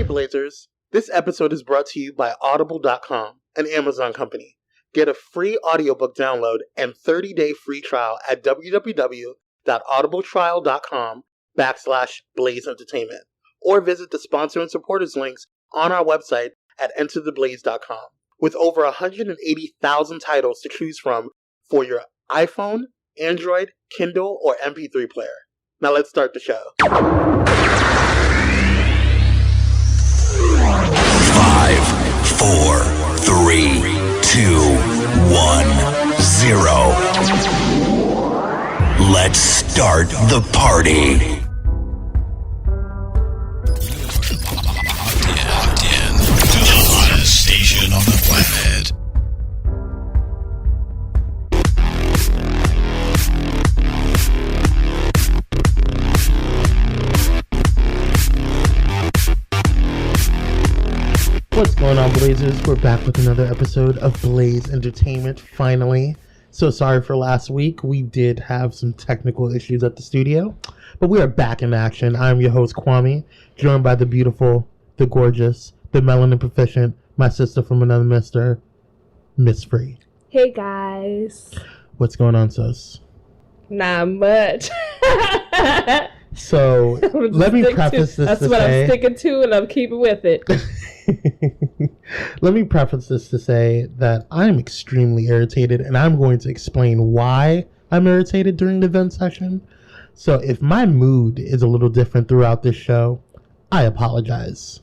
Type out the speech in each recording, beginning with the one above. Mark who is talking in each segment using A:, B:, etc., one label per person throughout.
A: Hey Blazers, this episode is brought to you by Audible.com, an Amazon company. Get a free audiobook download and 30-day free trial at www.audibletrial.com/Blaze Entertainment, or visit the sponsor and supporters links on our website at entertheblaze.com. With over 180,000 titles to choose from for your iPhone, Android, Kindle, or MP3 player. Now let's start the show.
B: 5, 4, 3, 2, 1, 0. Let's start the party. Locked in to the hottest station on the planet.
A: What's going on, Blazers? We're back with another episode of Blaze Entertainment, finally. So sorry for last week. We did have some technical issues at the studio, but we are back in action. I'm your host, Kwame, joined by the beautiful, the gorgeous, the melanin proficient, my sister from another mister, Miss Free.
C: Hey, guys.
A: What's going on, sis?
C: Not much.
A: So, let me preface this
C: That's
A: to
C: what
A: say...
C: I'm sticking to, and I'm keeping with it.
A: Let me preface this to say that I'm extremely irritated, and I'm going to explain why I'm irritated during the vent session. So if my mood is a little different throughout this show, I apologize.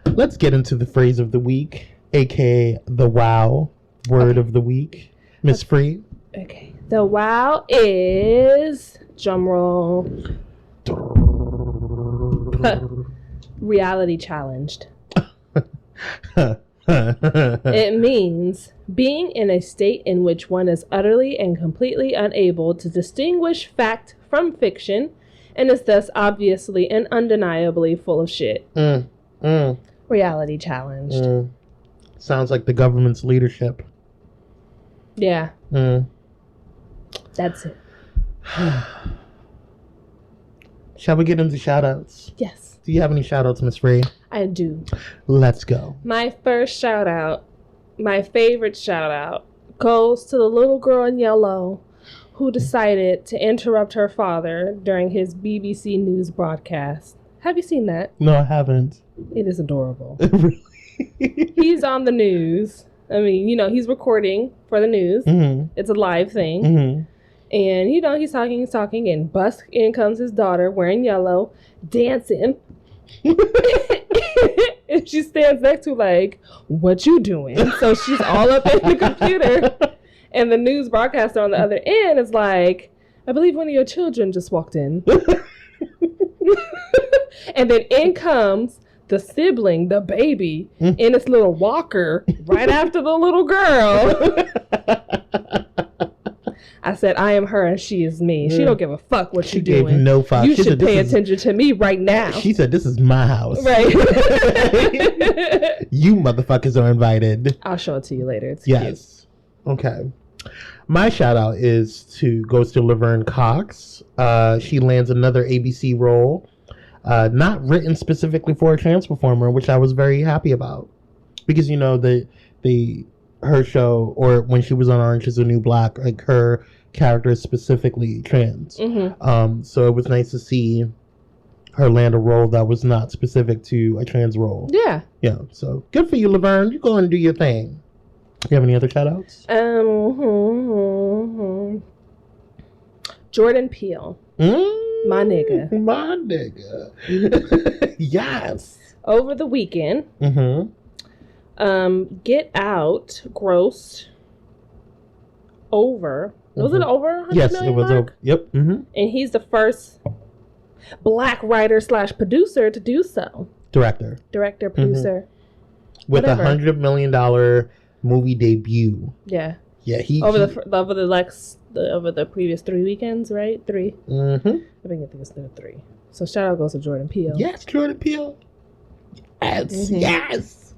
A: Let's get into the phrase of the week, aka the wow word of the week. Miss Free.
C: Okay. The wow is, drumroll, reality challenged. It means being in a state in which one is utterly and completely unable to distinguish fact from fiction and is thus obviously and undeniably full of shit. Reality challenged.
A: Sounds like the government's leadership.
C: Yeah. That's it.
A: Shall we get into shout-outs?
C: Yes.
A: Do you have any shout-outs, Miss Free?
C: I do.
A: Let's go.
C: My first shout out, my favorite shout out, goes to the little girl in yellow who decided to interrupt her father during his BBC News broadcast. Have you seen that?
A: No, I haven't.
C: It is adorable.
A: Really?
C: He's on the news. I mean, you know, he's recording for the news.
A: Mm-hmm.
C: It's a live thing.
A: Mm-hmm.
C: And, you know, he's talking, and bust in comes his daughter wearing yellow, dancing. And she stands next to like, what you doing? So she's all up in the computer. And the news broadcaster on the other end is like, I believe one of your children just walked in. And then in comes the sibling, the baby, in its little walker right after the little girl. I said, I am her and she is me. She don't give a fuck what
A: She
C: you're
A: gave
C: doing.
A: no fuck.
C: You
A: She
C: should
A: said,
C: pay attention to me right now.
A: She said, this is my house.
C: Right.
A: You motherfuckers are invited.
C: I'll show it to you later. It's cute.
A: Yes. Okay. My shout out goes to Laverne Cox. She lands another ABC role, not written specifically for a trans performer, which I was very happy about. Because, you know, her show, or when she was on Orange is the New Black, like her character is specifically trans.
C: Mm-hmm.
A: So it was nice to see her land a role that was not specific to a trans role.
C: Yeah.
A: Yeah. So good for you, Laverne. You go and do your thing. You have any other shout outs?
C: Jordan Peele. My nigga.
A: My nigga. Yes.
C: Over the weekend, Get Out grossed over. Was it over 100
A: Yes,
C: million
A: it was
C: mark?
A: over. Yep.
C: And he's the first black writer / producer to do so.
A: Director,
C: Producer.
A: with
C: Whatever.
A: $100 million movie debut.
C: Yeah.
A: Yeah,
C: Over the previous 3 weekends, right? 3. I think it's 3. So shout out goes to Jordan Peele.
A: Yes, Jordan Peele. Yes, yes.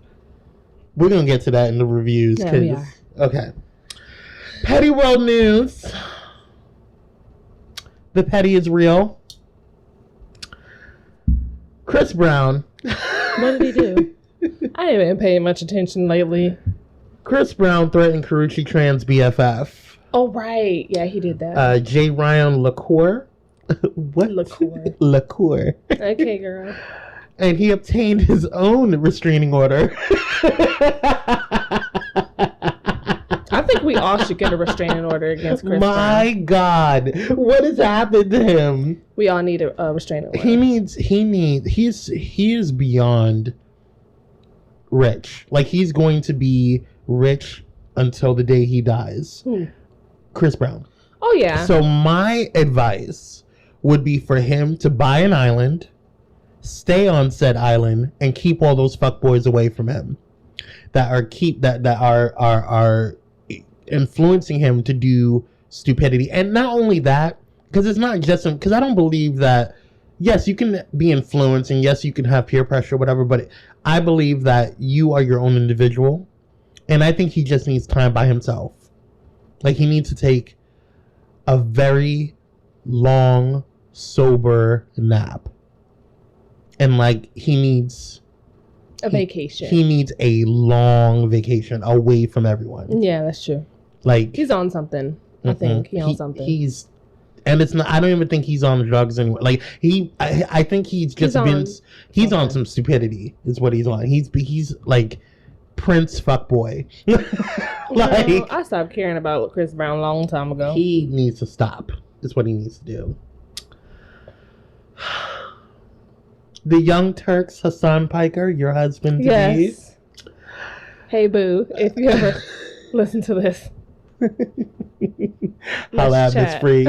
A: We're gonna get to that in the reviews.
C: Yeah, we are.
A: Okay. Petty world news. The petty is real. Chris Brown
C: What did he do? I haven't been paying much attention lately.
A: Chris Brown threatened Karrueche Tran's BFF.
C: Oh, right. Yeah, he did that.
A: J. Ryan LaCour. What? LaCour.
C: Okay, girl.
A: And he obtained his own restraining order.
C: I think we all should get a restraining order against Chris
A: My
C: Brown.
A: God. What has happened to him?
C: We all need a restraining order.
A: He is beyond rich. Like, he's going to be rich until the day he dies. Chris Brown.
C: Oh, yeah.
A: So my advice would be for him to buy an island, stay on said island, and keep all those fuckboys away from him that are influencing him to do stupidity. And not only that, because it's not just him, because I don't believe that, yes, you can be influenced and yes, you can have peer pressure, whatever, but I believe that you are your own individual. And I think he just needs time by himself. Like, he needs to take a very long, sober nap. And, like, he needs
C: a vacation.
A: He needs a long vacation away from everyone.
C: Yeah, that's true.
A: Like,
C: he's on something. I think he's on something.
A: And it's not. I don't even think he's on drugs anyway. Like, I think he's on some stupidity. Is what he's on. He's like Prince fuckboy. Like,
C: I stopped caring about Chris Brown a long time ago.
A: He needs to stop. Is what he needs to do. The Young Turks, Hassan Piker, your husband to be.
C: Yes. Hey, boo, if you ever listen to this.
A: Holla at Miss Free.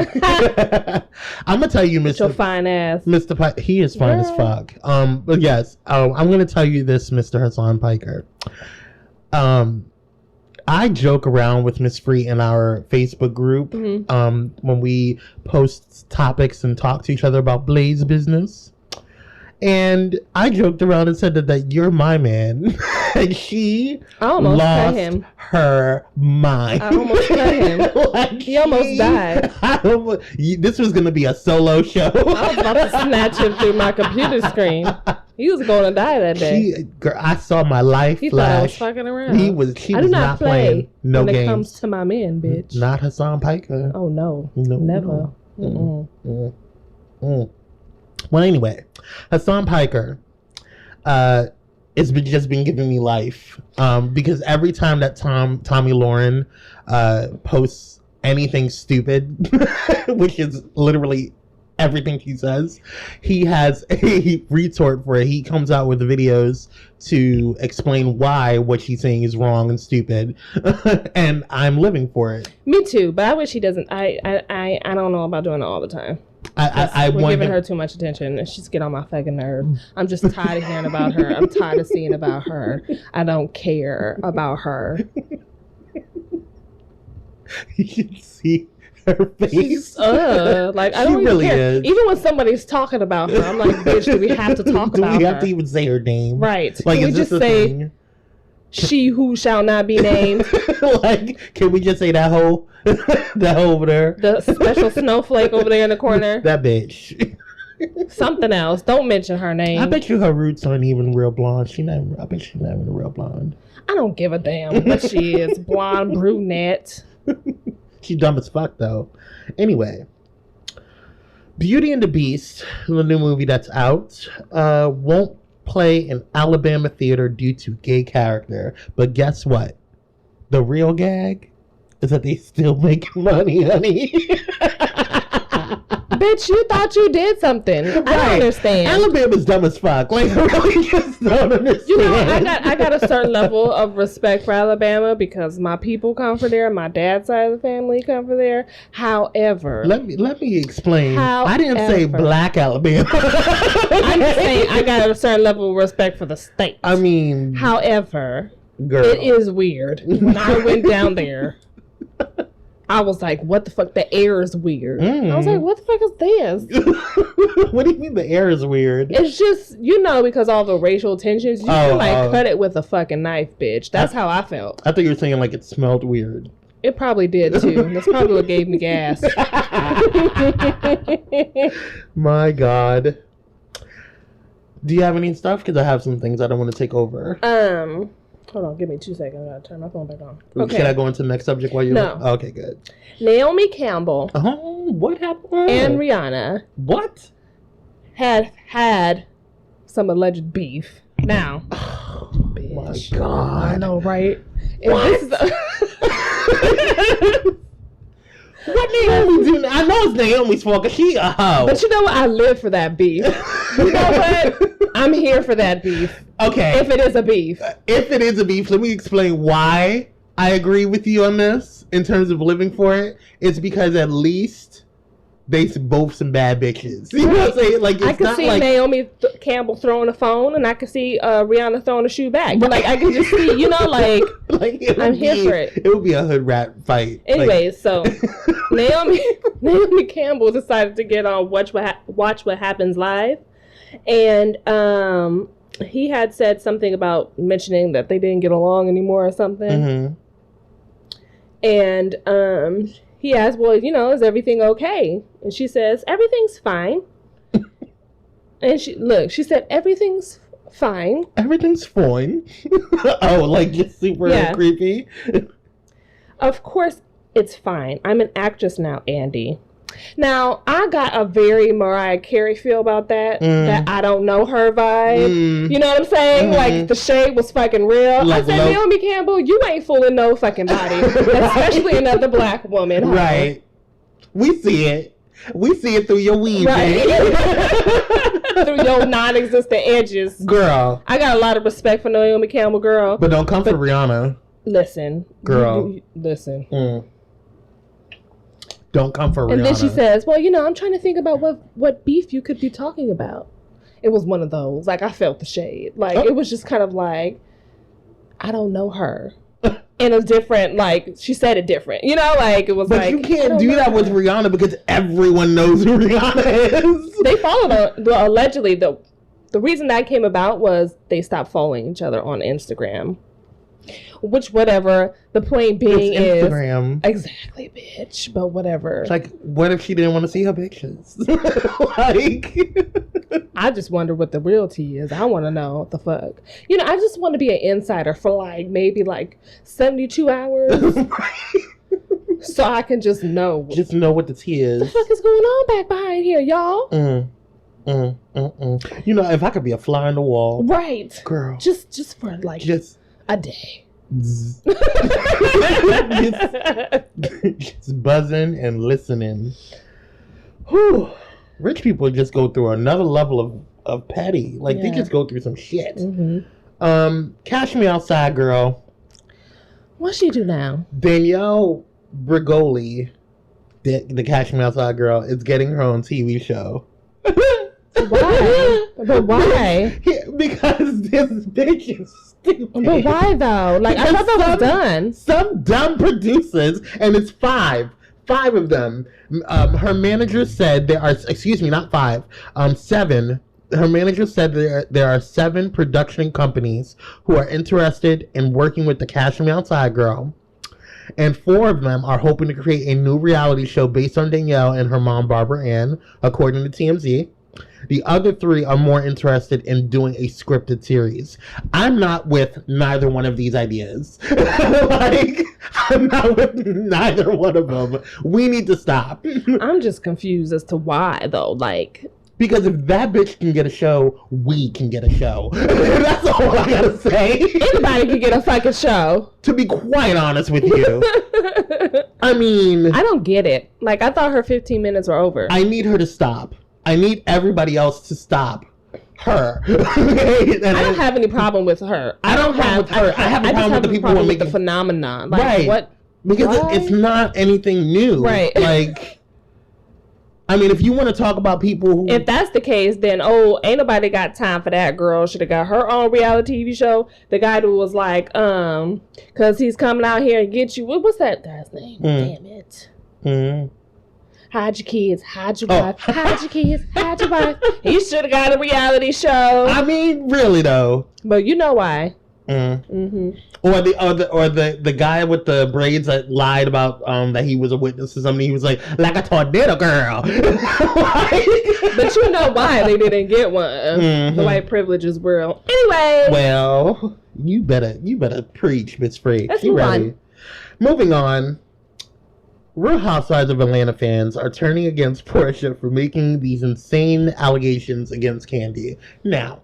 A: I'm gonna tell you, Mr.
C: Your fine ass.
A: Mr. Piker, he is fine as fuck. But yes, I'm gonna tell you this, Mr. Hassan Piker. I joke around with Miss Free in our Facebook group when we post topics and talk to each other about Blaze business. And I joked around and said that you're my man. And she lost her mind.
C: I almost cut him. Like, he almost died.
A: This was going to be a solo show.
C: I was about to snatch him through my computer screen. He was going to die that day.
A: I saw my life
C: he
A: flash.
C: Thought I was fucking around.
A: She was not playing no
C: when
A: games.
C: It comes to my man, bitch.
A: Not Hassan Piker.
C: Oh, no. Never.
A: No. Well, anyway, Hassan Piker has just been giving me life because every time that Tommy Lauren posts anything stupid, which is literally everything he says, he has a retort for it. He comes out with videos to explain why what she's saying is wrong and stupid, and I'm living for it.
C: Me too, but I wish he doesn't. I don't know about doing it all the time. We're giving her too much attention, and she's getting on my fucking nerve. I'm just tired of hearing about her. I'm tired of seeing about her. I don't care about her.
A: You should see her face.
C: Like, I don't even care. Even when somebody's talking about her, I'm like, bitch, do we have to talk about her?
A: Do we have to even say her name?
C: Right.
A: Like,
C: can we just say thing? She who shall not be named?
A: Like, can we just say that hoe? That hoe over there?
C: The special snowflake over there in the corner?
A: That bitch.
C: Something else. Don't mention her name.
A: I bet you her roots aren't even real blonde. I bet she's not even a real blonde.
C: I don't give a damn what she is. Blonde, brunette.
A: She's dumb as fuck, though. Anyway. Beauty and the Beast, the new movie that's out, won't play in Alabama theater due to gay character. But guess what? The real gag is that they still make money, honey.
C: Bitch, you thought you did something. Right. I don't understand.
A: Alabama's dumb as fuck. Like, I really just don't understand.
C: You know, I got a certain level of respect for Alabama because my people come from there. My dad's side of the family come from there. However,
A: let me explain. I didn't say black Alabama.
C: I'm just saying I got a certain level of respect for the state.
A: I mean,
C: however,
A: girl,
C: it is weird. When I went down there, I was like, what the fuck? The air is weird. I was like, what the fuck is this?
A: What do you mean the air is weird?
C: It's just, because all the racial tensions, you can cut it with a fucking knife, bitch. That's how I felt.
A: I thought you were saying like it smelled weird.
C: It probably did too. That's probably what gave me gas.
A: My God. Do you have any stuff? Because I have some things I don't want to take over.
C: Hold on, give me 2 seconds. I gotta turn my phone back on. Okay.
A: Should I go into the next subject while you're...
C: No.
A: Okay, good.
C: Naomi Campbell
A: What happened?
C: and Rihanna
A: What?
C: had some alleged beef. Now,
A: Oh,
C: bitch.
A: my God.
C: I know, right? And
A: What?
C: this is
A: What Naomi do? I know it's Naomi's fault because she a hoe.
C: But you know what? I live for that beef. You know what? I'm here for that beef.
A: Okay.
C: If it is a beef.
A: If it is a beef, let me explain why I agree with you on this in terms of living for it. It's because at least they both some bad bitches. You know what I'm saying? Like, it's
C: I can
A: not
C: see
A: like...
C: Naomi Campbell throwing a phone, and I can see Rihanna throwing a shoe back. Like, I can just see, you know, like I'm here for it.
A: It would be a hood rat fight.
C: Anyways, so Naomi Campbell decided to get on Watch What Happens Live, and he had said something about mentioning that they didn't get along anymore or something.
A: Mm-hmm.
C: And he asked, well, you know, is everything okay? And she says, everything's fine. And she said, everything's fine.
A: Everything's fine. Oh, like just super creepy.
C: Of course it's fine. I'm an actress now, Andy. Now, I got a very Mariah Carey feel about that. That I don't know her vibe. You know what I'm saying? Like, the shade was fucking real.
A: Like
C: I said, Naomi Campbell, you ain't fooling no fucking body. Especially another black woman. Huh?
A: Right. We see it. We see it through your weave.
C: Right. Through your non-existent edges.
A: Girl.
C: I got a lot of respect for Naomi Campbell, girl.
A: But don't come for Rihanna.
C: Listen.
A: Girl.
C: Listen.
A: Don't come for Rihanna.
C: And then she says, well, you know, I'm trying to think about what beef you could be talking about. It was one of those. Like, I felt the shade. Like, it was just kind of like, I don't know her. In a different, like, she said it different. You know, like, it was
A: but
C: like...
A: you can't do that with Rihanna because everyone knows who Rihanna is.
C: They followed her. Well, allegedly, the reason that came about was they stopped following each other on Instagram. Which, whatever, the point being is...
A: Instagram.
C: Exactly, bitch. But whatever.
A: Like, what if she didn't want to see her pictures? Like...
C: I just wonder what the real tea is. I want to know what the fuck. You know, I just want to be an insider for like maybe like 72 hours. So I can just know.
A: Just know what the tea is.
C: What the fuck is going on back behind here, y'all?
A: You know, if I could be a fly on the wall.
C: Right.
A: Girl.
C: Just for like a day.
A: Just buzzing and listening. Whew. Rich people just go through another level of petty. Like, they just go through some shit. Cash Me Outside, girl.
C: What's she do now?
A: Danielle Bregoli, the Cash Me Outside girl, is getting her own TV show.
C: Why? But why?
A: Yeah, because this bitch is stupid.
C: But why though? Like, I thought that was done.
A: Some dumb producers, and it's five of them. Her manager said there are, not five, 7. Her manager said there are 7 production companies who are interested in working with the Cash Me Outside girl. And 4 of them are hoping to create a new reality show based on Danielle and her mom, Barbara Ann, according to TMZ. The other 3 are more interested in doing a scripted series. I'm not with neither one of these ideas. Like, I'm not with neither one of them. We need to stop.
C: I'm just confused as to why, though. Like,
A: because if that bitch can get a show, we can get a show. That's all I gotta say.
C: Anybody can get a fucking show.
A: To be quite honest with you. I mean...
C: I don't get it. Like, I thought her 15 minutes were over.
A: I need her to stop. I need everybody else to stop her. Okay?
C: I don't have any problem with her.
A: I don't have with her. I have a problem with the people who are making
C: the phenomenon. Like,
A: right.
C: What?
A: Because it's not anything new.
C: Right.
A: Like, I mean, if you want to talk about people who...
C: If that's the case, then, ain't nobody got time for that girl. Should have got her own reality TV show. The guy who was like, because he's coming out here and get you. What's that guy's name? Damn it. Hide your kids, hide your wife, hide your kids, hide your wife. He should have got a reality show.
A: I mean, really though.
C: But you know why.
A: Or the guy with the braids that lied about that he was a witness to something. He was like a tornado girl.
C: But you know why they didn't get one. Mm-hmm. The white privileges world. Anyway.
A: Well, you better preach, Miss Free.
C: Let's move on.
A: Moving on. Real Housewives of Atlanta fans are turning against Portia for making these insane allegations against Kandi. Now,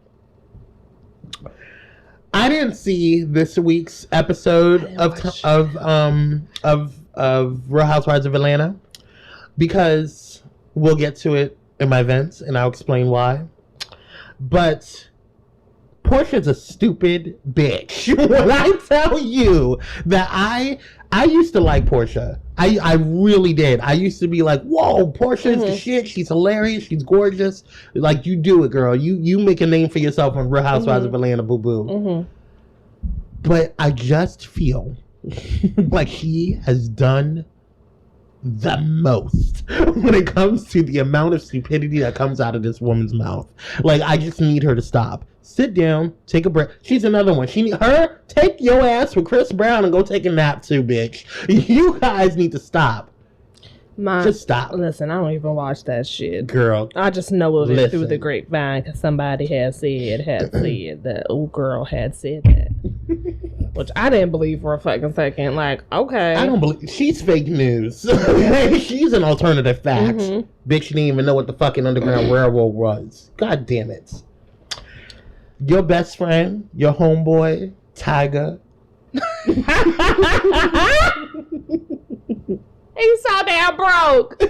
A: I didn't see this week's episode of Real Housewives of Atlanta because we'll get to it in my vents and I'll explain why. But Portia's a stupid bitch. When I tell you that I used to like Portia. I really did. I used to be like, whoa, Portia is the shit. She's hilarious. She's gorgeous. Like, you do it, girl. You make a name for yourself on Real Housewives of Atlanta, boo-boo. Mm-hmm. But I just feel like she has done the most when it comes to the amount of stupidity that comes out of this woman's mouth. Like, I just need her to stop. Sit down, take a break. She's another one. Take your ass with Chris Brown and go take a nap too, bitch. You guys need to stop. Just stop.
C: Listen, I don't even watch that shit.
A: Girl.
C: I just know of it through the grapevine because somebody had said that old girl had said that. Which I didn't believe for a fucking second. Like, okay.
A: I don't believe. She's fake news. She's an alternative fact. Mm-hmm. Bitch, you didn't even know what the fucking Underground Railroad was. God damn it. Your best friend, your homeboy, Tyga.
C: He's so damn broke.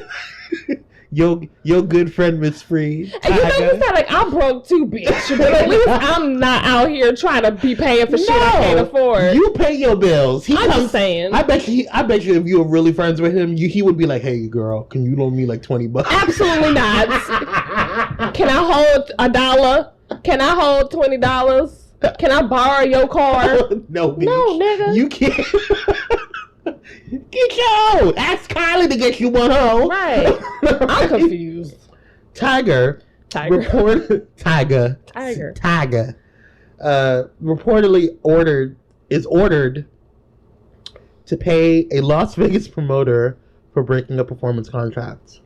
A: Your good friend, Miss Free.
C: And you know, you sound like I'm broke too, bitch. But at least I'm not out here trying to be paying for shit I can't afford.
A: You pay your bills.
C: I'm just saying.
A: I bet you if you were really friends with him, he would be like, hey, girl, can you loan me like $20?
C: Absolutely not. Can I hold $1? Can I hold $20? Can I borrow your car?
A: No, bitch.
C: No, nigga.
A: You can't. Get your own. Ask Kylie to get you one home.
C: Right. I'm confused.
A: Tyga. Reportedly is ordered to pay a Las Vegas promoter for breaking a performance contract.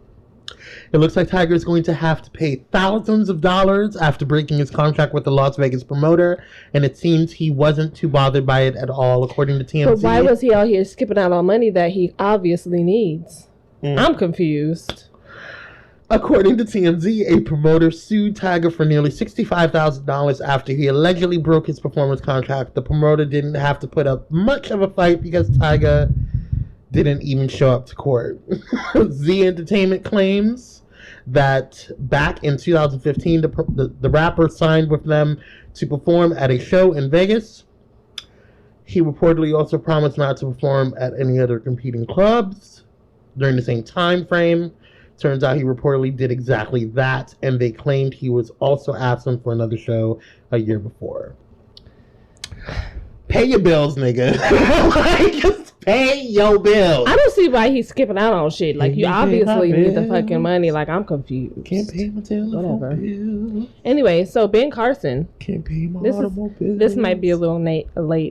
A: It looks like Tyga is going to have to pay thousands of dollars after breaking his contract with the Las Vegas promoter, and it seems he wasn't too bothered by it at all, according to TMZ.
C: But why was he out here skipping out on money that he obviously needs? I'm confused.
A: According to TMZ, a promoter sued Tyga for nearly $65,000 after he allegedly broke his performance contract. The promoter didn't have to put up much of a fight because Tyga didn't even show up to court. Z Entertainment claims that back in 2015, the rapper signed with them to perform at a show in Vegas. He reportedly also promised not to perform at any other competing clubs during the same time frame. Turns out he reportedly did exactly that, and they claimed he was also absent for another show a year before. Pay your bills, nigga. Just pay your bills.
C: I don't see why he's skipping out on shit. Like, you obviously need the fucking money. Like, I'm confused.
A: Can't pay my telephone bill.
C: Anyway, so Ben Carson.
A: Can't pay my automobile.
C: This might be a little late,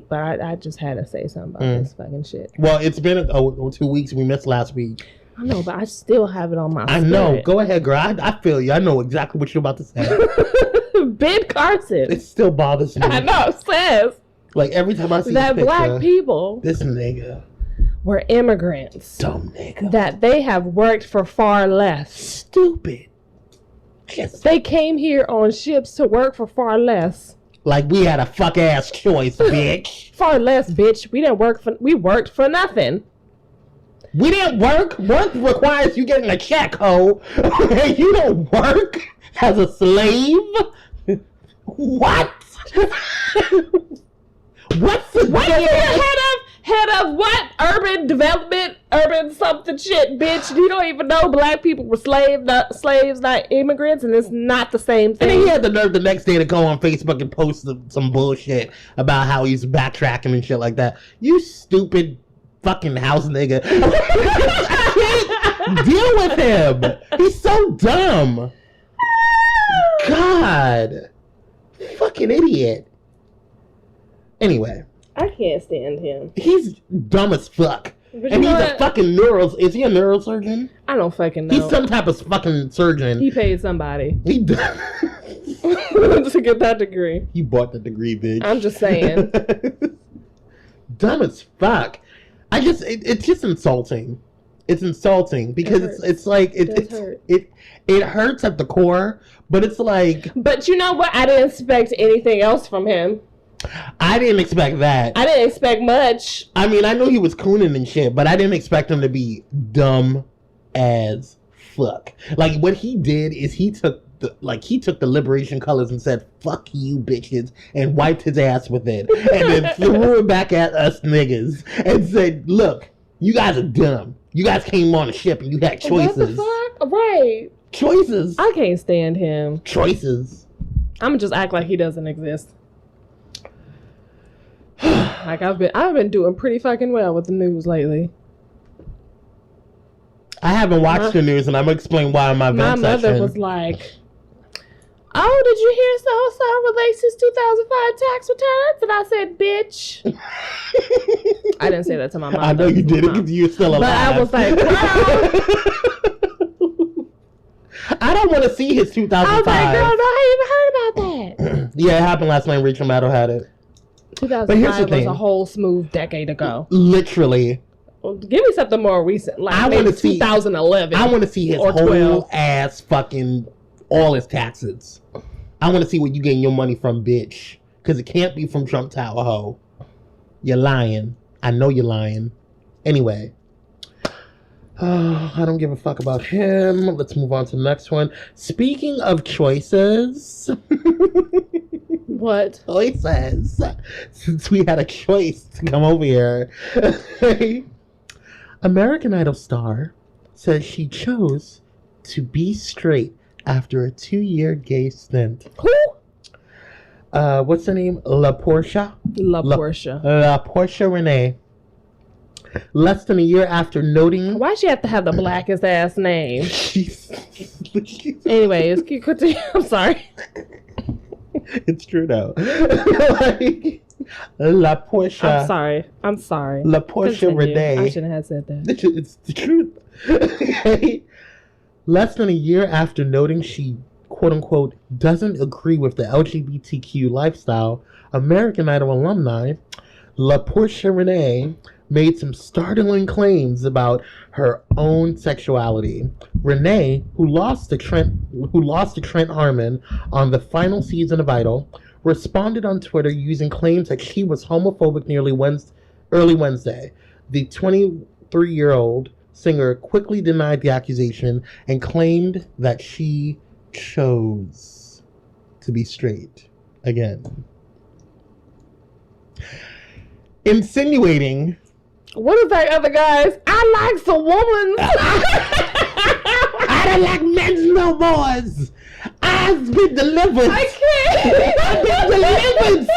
C: but I just had to say something about this fucking shit.
A: Well, it's been 2 weeks. We missed last week.
C: I know, but I still have it on my spirit.
A: I know. Go ahead, girl. I feel you. I know exactly what you're about to say.
C: Ben Carson.
A: It still bothers me.
C: I know. It says.
A: Like, every time I see
C: that
A: this picture,
C: black people.
A: This nigga.
C: Were immigrants.
A: Dumb nigga.
C: That they have worked for far less.
A: Stupid.
C: Yes. They came here on ships to work for far less.
A: Like we had a fuck ass choice, bitch.
C: Far less, bitch. We worked for nothing.
A: We didn't work. Work requires you getting a check, ho. You don't work as a slave. What? What's the
C: what are you head of what? Urban development, urban something shit, bitch. You don't even know black people were slaves, not immigrants, and it's not the same thing.
A: And then he had the nerve the next day to go on Facebook and post some bullshit about how he's backtracking and shit like that. You stupid fucking house nigga. I can't deal with him. He's so dumb. God. Fucking idiot. Anyway.
C: I can't stand him.
A: He's dumb as fuck.
C: But
A: And
C: you
A: he's
C: know
A: a
C: what?
A: fucking is he a neurosurgeon?
C: I don't fucking know.
A: He's some type of fucking surgeon.
C: He paid somebody
A: He
C: to get that degree.
A: He bought the degree, bitch.
C: I'm just saying.
A: Dumb as fuck. It's just insulting. It's insulting because it's like it hurts at the core, but it's like.
C: But you know what? I didn't expect anything else from him.
A: I didn't expect that.
C: I didn't expect much.
A: I mean, I know he was cooning and shit, but I didn't expect him to be dumb as fuck. Like what he did is he took the liberation colors and said, "Fuck you, bitches," and wiped his ass with it, and then threw it back at us niggas and said, "Look, you guys are dumb. You guys came on a ship and you had choices.
C: What the fuck? Right?
A: Choices.
C: I can't stand him.
A: Choices.
C: I'm gonna just act like he doesn't exist. Like I've been doing pretty fucking well with the news lately.
A: I haven't watched the news, and I'm gonna explain why in my
C: mother
A: section.
C: was like, "Oh, did you hear so-and-so released his 2005 tax returns?" And I said, "Bitch." I didn't say that to my mom.
A: I know you did it because you're still alive.
C: But I was like, "Girl."
A: I don't want to see his 2005.
C: I was like, "Girl, no, I ain't even heard about that."
A: Yeah, it happened last night. Rachel Maddow had it.
C: 2005 was a whole smooth decade ago.
A: Literally.
C: Well, give me something more recent, like
A: I
C: maybe
A: see
C: 2011.
A: I want to see his
C: or
A: whole
C: 12.
A: ass fucking all his taxes. I want to see where you getting your money from, bitch. Because it can't be from Trump Tower, ho. You're lying. I know you're lying. Anyway. Oh, I don't give a fuck about him. Let's move on to the next one. Speaking of choices.
C: What?
A: Choices. Since we had a choice to come over here. American Idol star says she chose to be straight after a 2-year gay stint.
C: Who?
A: What's her name? La Portia Renee. Less than a year after noting...
C: Why she have to have the blackest ass name?
A: She's
C: Anyways, continue. I'm sorry.
A: It's true though. Like, La Portia.
C: I'm sorry.
A: La Portia Renee.
C: I shouldn't have said that.
A: It's the truth. Less than a year after noting she, quote unquote, doesn't agree with the LGBTQ lifestyle, American Idol alumni La Portia Renee made some startling claims about her own sexuality. Renee, who lost to Trent Harmon on the final season of Idol, responded on Twitter using claims that she was homophobic early Wednesday. The 23-year-old singer quickly denied the accusation and claimed that she chose to be straight again. Insinuating...
C: What is that other guys? I like some women.
A: I don't like men's no more. I've been delivered.
C: I can't.
A: I've been delivered.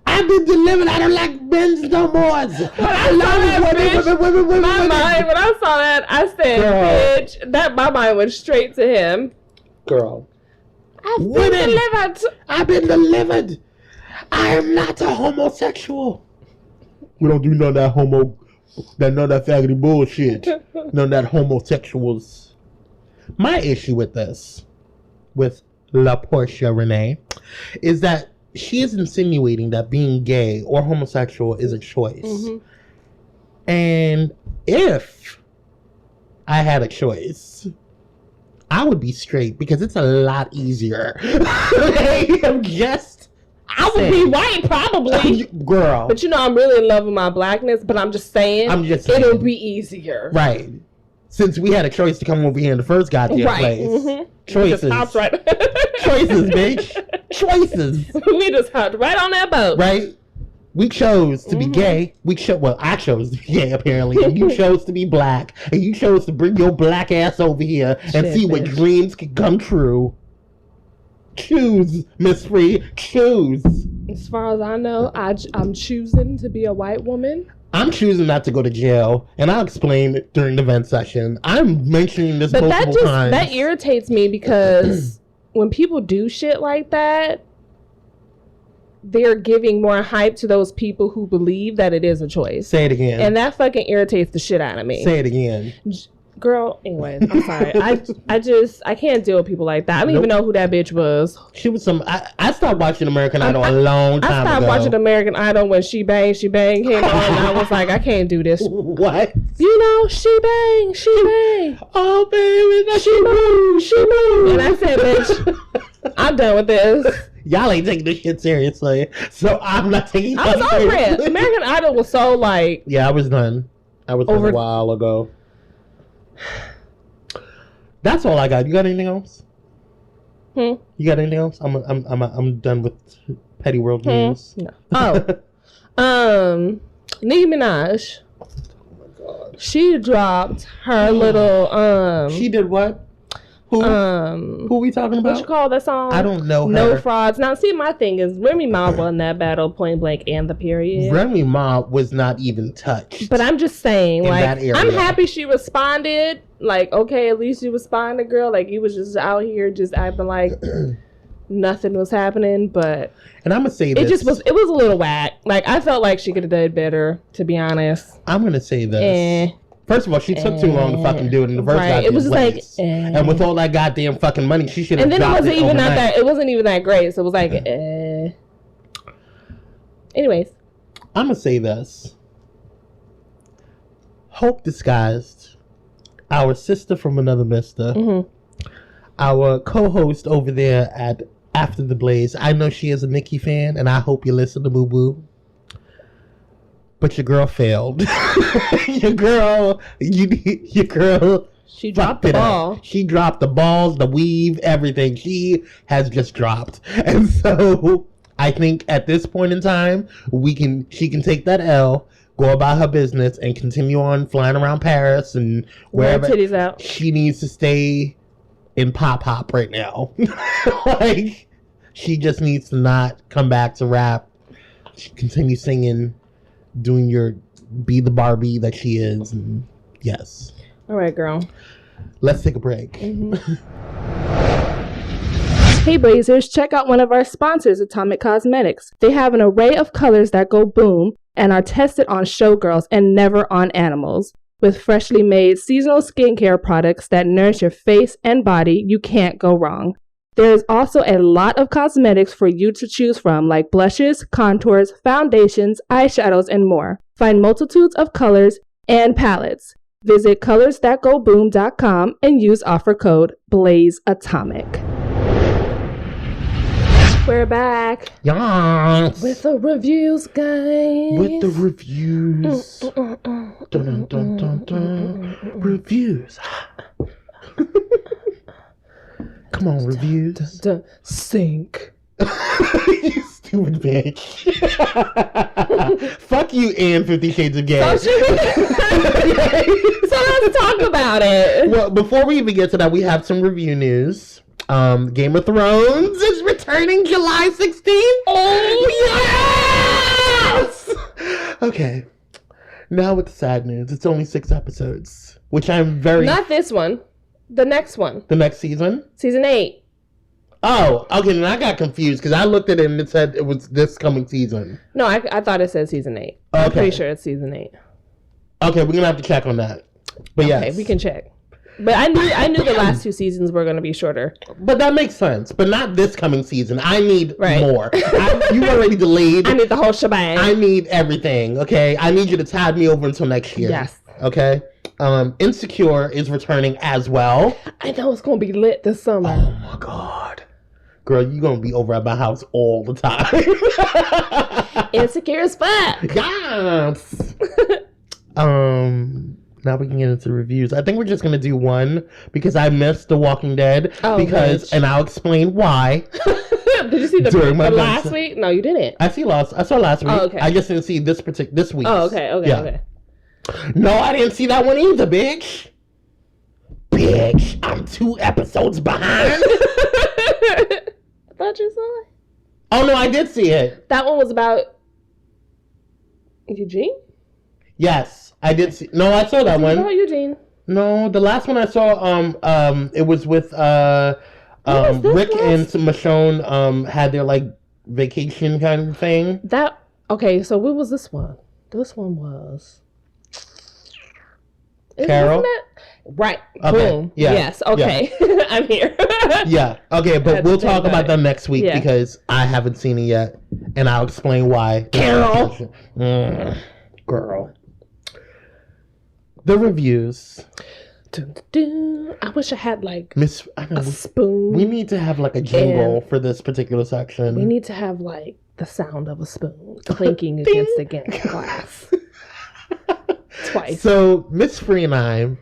A: I've been delivered. I don't like men's no more. I love women.
C: My mind, when I saw that, I said, "Bitch!" That my mind went straight to him.
A: Girl,
C: I've been delivered.
A: I've been delivered. I am not a homosexual. We don't do none of that none of that faggoty bullshit. None of that homosexuals. My issue with this, with La Portia Renee, is that she is insinuating that being gay or homosexual is a choice. Mm-hmm. And if I had a choice, I would be straight because it's a lot easier.
C: I would be white, probably.
A: Girl.
C: But you know, I'm really in love with my blackness, but I'm just saying, it'll be easier.
A: Right. Since we had a choice to come over here in the first goddamn place. Mm-hmm. Choices.
C: Right.
A: Choices, bitch. Choices.
C: We just hopped right on that boat.
A: Right? We chose to be gay. I chose to be gay, apparently. And you chose to be black. And you chose to bring your black ass over here and see what dreams can come true. Choose, Miss Free. Choose.
C: As far as I know, I'm choosing to be a white woman.
A: I'm choosing not to go to jail, and I'll explain it during the vent session. I'm mentioning this multiple times.
C: That irritates me because when people do shit like that, they're giving more hype to those people who believe that it is a choice.
A: Say it again.
C: And that fucking irritates the shit out of me.
A: Say it again.
C: Girl, anyways, I'm sorry. I can't deal with people like that. I don't even know who that bitch was.
A: She was I stopped watching American Idol a long time ago.
C: I stopped watching American Idol when She Bang came on, and I was like, I can't do this.
A: What?
C: You know, She Bang.
A: Oh, baby,
C: she moved. And I said, bitch, I'm done with this.
A: Y'all ain't taking this shit seriously, so I'm not taking it
C: seriously. I was over it. American Idol was so like...
A: Yeah, I was done. I was done a while ago. That's all I got. You got anything else? You got anything else? I'm done with petty world news.
C: No. Oh, Nicki Minaj.
A: Oh my god.
C: She dropped her little
A: She did what? Who we talking about?
C: What you call that song?
A: I don't know her.
C: No Frauds. Now, see, my thing is Remy Ma won that battle point blank and the period.
A: Remy Ma was not even touched.
C: But I'm just saying, like, I'm happy she responded. Like, okay, at least you responded, girl. Like, you was just out here just acting like nothing was happening. But
A: and I'm gonna say this.
C: It was a little whack. Like, I felt like she could have done better, to be honest.
A: I'm gonna say this. First of all, she took too long to fucking do it in the first goddamn
C: It was just
A: place. And with all that goddamn fucking money, she should have.
C: And then it wasn't even that great. So it was like, Anyways,
A: I'm gonna say this. Hope disguised, our sister from another mister, our co-host over there at After the Blaze. I know she is a Nicki fan, and I hope you listen to Boo Boo. But your girl failed. your girl.
C: She dropped the ball.
A: She dropped the balls, the weave, everything. She has just dropped. And so I think at this point in time, she can take that L, go about her business, and continue on flying around Paris and wherever.
C: Titties out.
A: She needs to stay in pop right now. Like, she just needs to not come back to rap. She continue singing. Doing your be the Barbie that she is. And yes.
C: All right, girl.
A: Let's take a break.
C: Hey Blazers, check out one of our sponsors, Atomic Cosmetics. They have an array of colors that go boom and are tested on showgirls and never on animals. With freshly made seasonal skincare products that nourish your face and body, you can't go wrong. There is also a lot of cosmetics for you to choose from, like blushes, contours, foundations, eyeshadows, and more. Find multitudes of colors and palettes. Visit colorsthatgoboom.com and use offer code BLAZEATOMIC. We're back.
A: Yes.
C: With the reviews, guys.
A: With the reviews. Dun, dun, dun, dun. Reviews. Come on, reviews.
C: Sink.
A: You stupid bitch. Fuck you and 50 Shades of Gay.
C: So let's talk about it.
A: Well, before we even get to that, we have some review news. Game of Thrones is returning July 16th. Oh, yes! Okay. Now with the sad news. It's only 6 episodes, which I'm very...
C: Not this one. The next one.
A: The next season?
C: Season 8.
A: Oh, okay. Then I got confused because I looked at it and it said it was this coming season.
C: No, I thought it said season 8. Okay. I'm pretty sure it's season 8.
A: Okay, we're gonna have to check on that. But yes.
C: Okay, we can check. But I knew the last 2 seasons were gonna be shorter.
A: But that makes sense. But not this coming season. I need more. You already delayed.
C: I need the whole shebang.
A: I need everything. Okay, I need you to tide me over until next year.
C: Yes.
A: Okay. Insecure is returning as well.
C: I know it's gonna be lit this summer.
A: Oh my god, girl, you gonna be over at my house all the time.
C: Insecure as fuck.
A: Yes. Now we can get into the reviews. I think we're just gonna do one because I missed The Walking Dead. And I'll explain why.
C: Did you see the last week? No, you didn't.
A: I saw last week.
C: Oh, okay.
A: I just didn't see this week.
C: Oh, okay. Okay.
A: No, I didn't see that one either, bitch. Bitch, I'm 2 episodes behind.
C: I thought you saw it.
A: Oh, no, I did see it.
C: That one was about Eugene?
A: Yes, I did see. No, I saw that one.
C: About Eugene.
A: No, the last one I saw, it was with Rick and Michonne had their, like, vacation kind of thing.
C: Okay, so what was this one? This one was
A: Carol?
C: Wasn't it? Right.
A: Okay.
C: Boom.
A: Yeah.
C: Yes. Okay. Yeah. I'm here.
A: Yeah. Okay, but we'll talk about them next week
C: Yeah.
A: because I haven't seen it yet, and I'll explain why.
C: Carol.
A: Girl. The reviews.
C: Dun, dun, dun. I wish I had like
A: a
C: spoon.
A: We need to have like a jingle for this particular section.
C: We need to have like the sound of a spoon clinking against the glass. Twice.
A: So Miss Free and I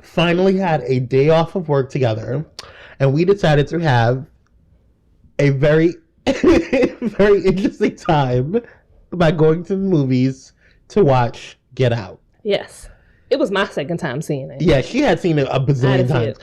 A: finally had a day off of work together, and we decided to have a very, very interesting time by going to the movies to watch Get Out.
C: Yes. It was my second time seeing it.
A: Yeah, she had seen it a bazillion times.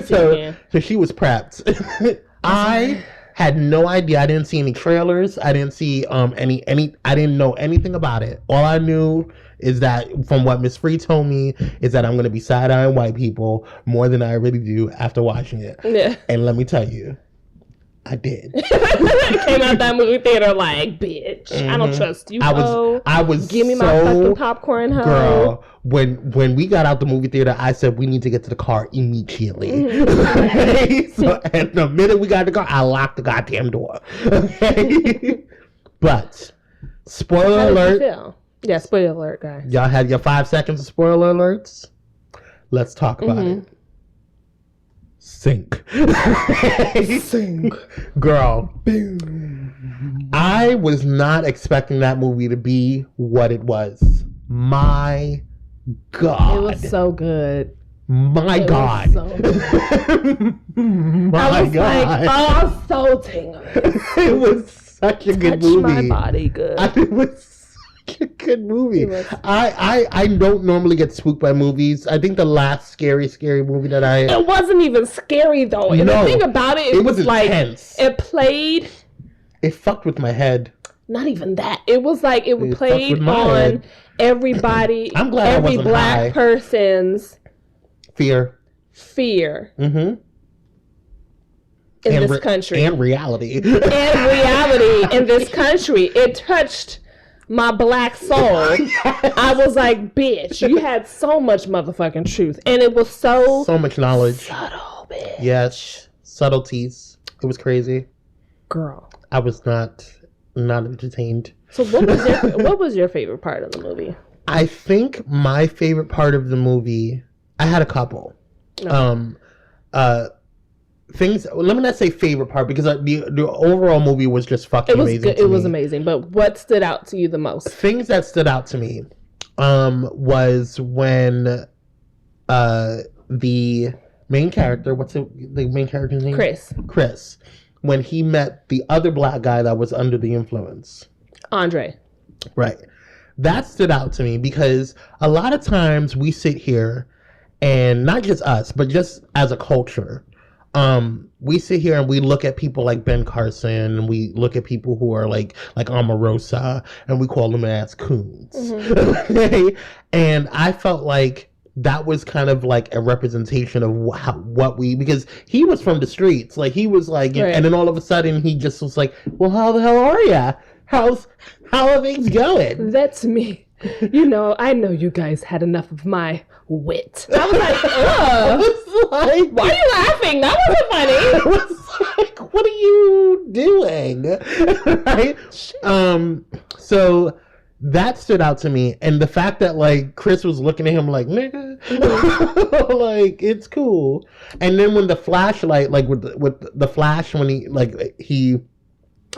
A: So she was prepped. I had no idea. I didn't see any trailers. I didn't see any I didn't know anything about it. All I knew is that from what Miss Free told me is that I'm going to be side-eyeing white people more than I really do after watching it. Yeah. And let me tell you, I did.
C: Came out that movie theater like, bitch, I don't trust you.
A: I was
C: give me my fucking popcorn, ho.
A: Girl, when we got out the movie theater, I said we need to get to the car immediately. Okay? So, and the minute we got in the car, I locked the goddamn door. Okay? But spoiler alert.
C: Yeah, spoiler alert, guys.
A: Y'all had your 5 seconds of spoiler alerts. Let's talk about it. Sink. Sink. Girl. Boom. I was not expecting that movie to be what it was. My God.
C: It was so good.
A: My God.
C: So
A: my God.
C: Like, oh, so tingling.
A: It was such a good movie.
C: My body good.
A: It was a good movie. I don't normally get spooked by movies. I think the last scary movie that
C: It wasn't even scary though. And the thing about it was intense. Like it played.
A: It fucked with my head.
C: Not even that. It was like it played on everybody.
A: I'm glad
C: every black person's fear. Mm-hmm. In this country.
A: And reality.
C: In this country. It touched my black soul. Yes. I was like, bitch, you had so much motherfucking truth. And it was so
A: much knowledge.
C: Subtle, bitch.
A: Yes. Subtleties. It was crazy.
C: Girl.
A: I was not entertained.
C: So what was your favorite part of the movie?
A: I think my favorite part of the movie, I had a couple. Things. Let me not say favorite part because the overall movie was just fucking amazing.
C: Good. It was amazing. But what stood out to you the most?
A: Things that stood out to me, was when, the main character. What's the main character's name? Chris. When he met the other black guy that was under the influence.
C: Andre.
A: Right. That stood out to me because a lot of times we sit here and not just us, but just as a culture, we sit here and we look at people like Ben Carson and we look at people who are like Omarosa and we call them ass coons. Mm-hmm. Okay? And I felt like that was kind of like a representation of because he was from the streets. Like he was like, right. And then all of a sudden he just was like, well, how the hell are ya? How are things going?
C: That's me. You know, I know you guys had enough of my wit. I was like, ugh. Like, why are you laughing? That wasn't funny.
A: I was like, what are you doing? Right? So that stood out to me. And the fact that like Chris was looking at him like, nigga, like it's cool. And then when the flashlight, like with the flash, when he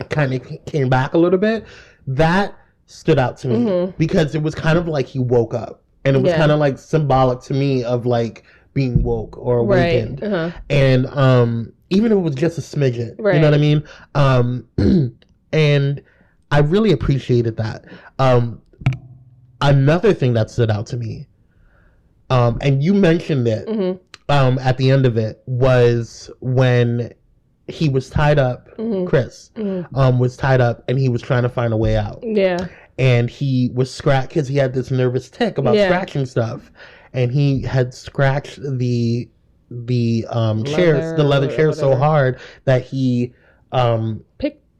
A: kind of came back a little bit, that stood out to me because it was kind of like he woke up, and it was kind of like symbolic to me of like being woke or awakened. Right. Uh-huh. And even if it was just a smidget, right. You know what I mean? And I really appreciated that. Another thing that stood out to me, and you mentioned it at the end of it, was when he was tied up. Chris was tied up, and he was trying to find a way out. Yeah. And he was scratched because he had this nervous tick about scratching stuff, and he had scratched the leather chairs so hard that he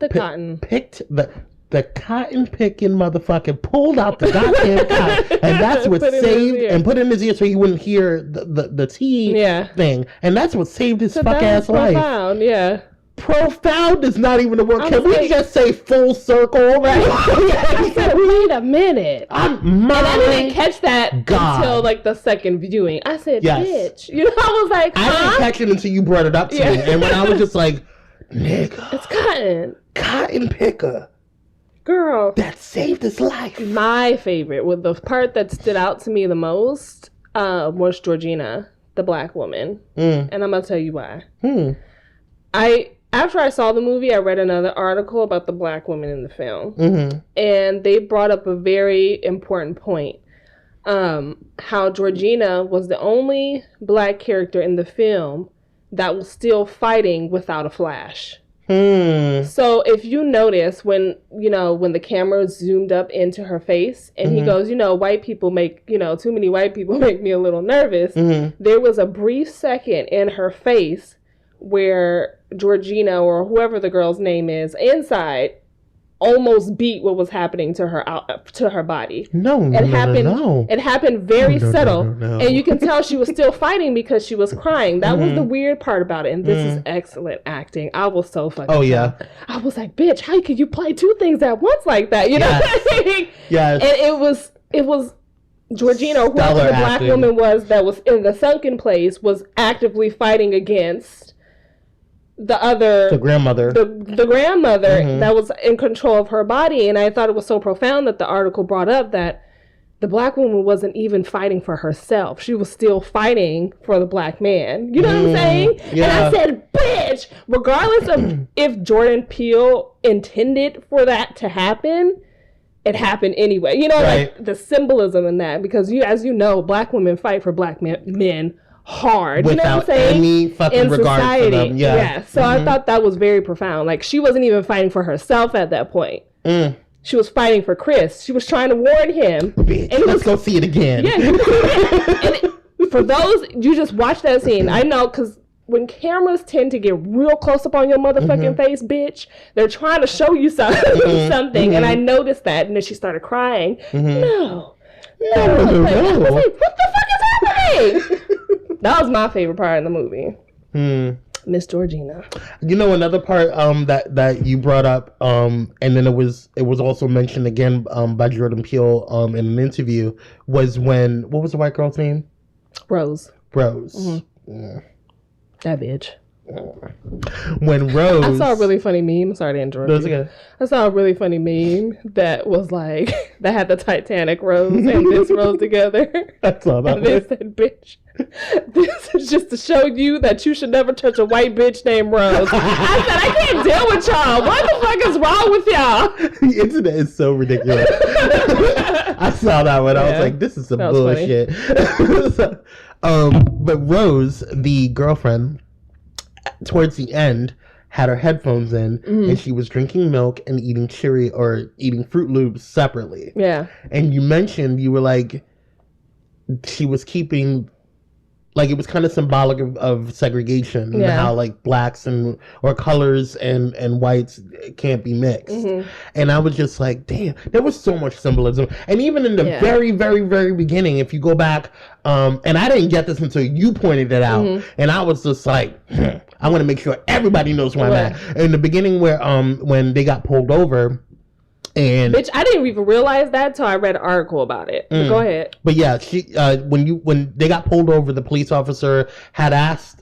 C: The cotton.
A: Picked the cotton picking motherfucker pulled out the goddamn cotton, and that's what saved and put it in his ear so he wouldn't hear the tea thing, and that's what saved his fuck ass life.
C: Profound, yeah.
A: Profound is not even the word. Can we just say full circle? Right?
C: I said, wait a minute.
A: And
C: I didn't catch that until like the second viewing. I said, bitch. You know, I was like,
A: I didn't catch it until you brought it up to me, and when I was just like, nigga,
C: it's cotton
A: picker.
C: Girl,
A: that saved his life. My
C: favorite, with the part that stood out to me the most, was Georgina, the black woman, and I'm gonna tell you why. After I saw the movie, I read another article about the black woman in the film, and they brought up a very important point. How Georgina was the only black character in the film that was still fighting without a flash. So if you notice when the camera zoomed up into her face and he goes, white people make, too many white people make me a little nervous. There was a brief second in her face where Georgina, or whoever the girl's name is, inside almost beat what was happening to her body. It happened very subtle. And you can tell she was still fighting because she was crying. That was the weird part about it. And this is excellent acting. I was so fucking shocked. I was like, bitch, how could you play two things at once like that? You know what I mean? Yes. And it was Georgina, whoever the black woman was that was in the sunken place, was actively fighting against the grandmother that was in control of her body. And I thought it was so profound that the article brought up that the black woman wasn't even fighting for herself. She was still fighting for the black man. You know what I'm saying? Yeah. And I said, bitch, regardless of if Jordan Peele intended for that to happen, it happened anyway. Like the symbolism in that, because as you know, black women fight for black men hard,
A: without, you know what I'm saying? Any fucking regard for them.
C: Yeah. So I thought that was very profound. Like, she wasn't even fighting for herself at that point. She was fighting for Chris. She was trying to warn him.
A: Bitch, and let's go see it again.
C: Yeah. For those, you just watch that scene. I know, because when cameras tend to get real close up on your motherfucking face, bitch, they're trying to show you something. And I noticed that, and then she started crying. No. I was like, what the fuck is happening? That was my favorite part of the movie. Miss Georgina.
A: Another part that you brought up, and then it was also mentioned again by Jordan Peele in an interview, was when, what was the white girl's name?
C: Rose.
A: Yeah.
C: That bitch.
A: When Rose...
C: I saw a really funny meme. Sorry to interrupt you. I saw a really funny meme that was like, that had the Titanic Rose and this Rose together.
A: I saw that.
C: And they said, bitch, this is just to show you that you should never touch a white bitch named Rose. I said, I can't deal with y'all. What the fuck is wrong with y'all?
A: The internet is so ridiculous. I saw that one. I was like, this is some bullshit. But Rose, the girlfriend, towards the end, had her headphones in, and she was drinking milk and eating eating Fruit Loops separately.
C: Yeah.
A: And you mentioned, you were like, she was keeping, like, it was kind of symbolic of segregation, and how like blacks or colors and whites can't be mixed. And I was just like, damn, there was so much symbolism. And even in the very, very, very beginning, if you go back, and I didn't get this until you pointed it out, and I was just like, I want to make sure everybody knows where I'm at. In the beginning, where when they got pulled over. And
C: bitch, I didn't even realize that till I read an article about it. Go ahead.
A: But yeah, she when they got pulled over, the police officer had asked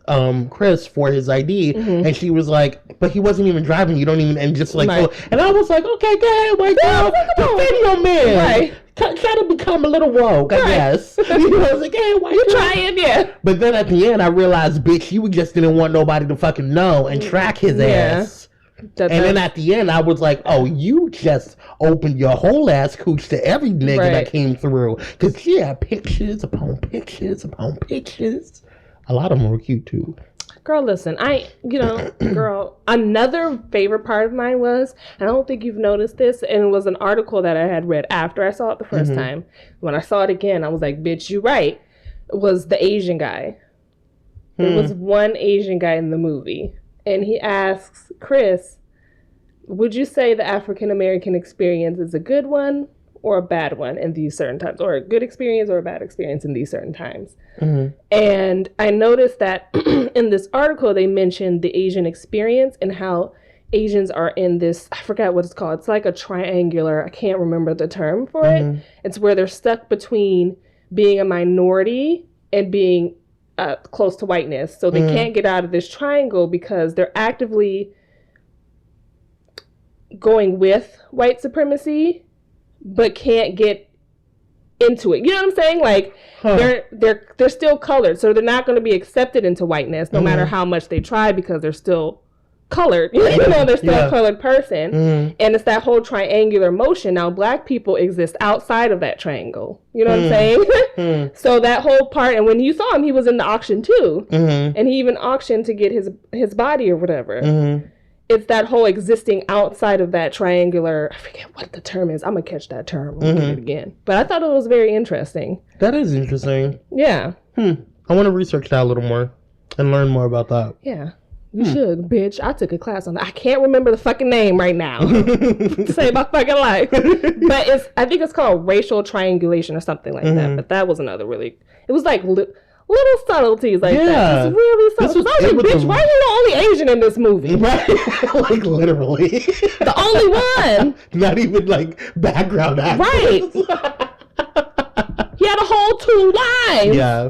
A: Chris for his ID, and she was like, "But he wasn't even driving. You don't even." And just like, and I was like, "Okay, go ahead, white girl, defend your man." Right. Try to become a little woke, I guess. I was like, "Hey, why you
C: trying?" Yeah.
A: But then at the end, I realized, bitch, you just didn't want nobody to fucking know and track his ass. And then at the end, I was like, oh, you just opened your whole ass cooch to every nigga that came through. Because she had pictures upon pictures upon pictures. A lot of them were cute, too.
C: Girl, listen, another favorite part of mine was, and I don't think you've noticed this, and it was an article that I had read after I saw it the first time. When I saw it again, I was like, bitch, you right. It was the Asian guy. There was one Asian guy in the movie. And he asks Chris, would you say the African American experience is a good one or a bad one in these certain times, or a good experience or a bad experience in these certain times? Mm-hmm. And I noticed that in this article, they mentioned the Asian experience and how Asians are in this, I forgot what it's called. It's like a triangular, I can't remember the term for it. It's where they're stuck between being a minority and being close to whiteness. So they can't get out of this triangle because they're actively going with white supremacy, but can't get into it. You know what I'm saying? Like they're still colored, so they're not going to be accepted into whiteness no matter how much they try because they're still colored. You know, they're still a colored person. And it's that whole triangular motion. Now, black people exist outside of that triangle. You know what I'm saying? So that whole part, and when you saw him, he was in the auction too, and he even auctioned to get his body or whatever. It's that whole existing outside of that triangular, I forget what the term is. I'm going to catch that term. I'm going to get it again. But I thought it was very interesting.
A: That is interesting.
C: Yeah.
A: I want to research that a little more and learn more about that.
C: Yeah. You should, bitch. I took a class on that. I can't remember the fucking name right now. To save my fucking life. But I think it's called racial triangulation or something like that. But that was another really, it was like little subtleties like that. It's really subtle. I was like, bitch, why are you the only Asian in this movie?
A: Right. Like, literally.
C: The only one.
A: Not even, like, background actors.
C: Right. He had a whole 2 lines.
A: Yeah.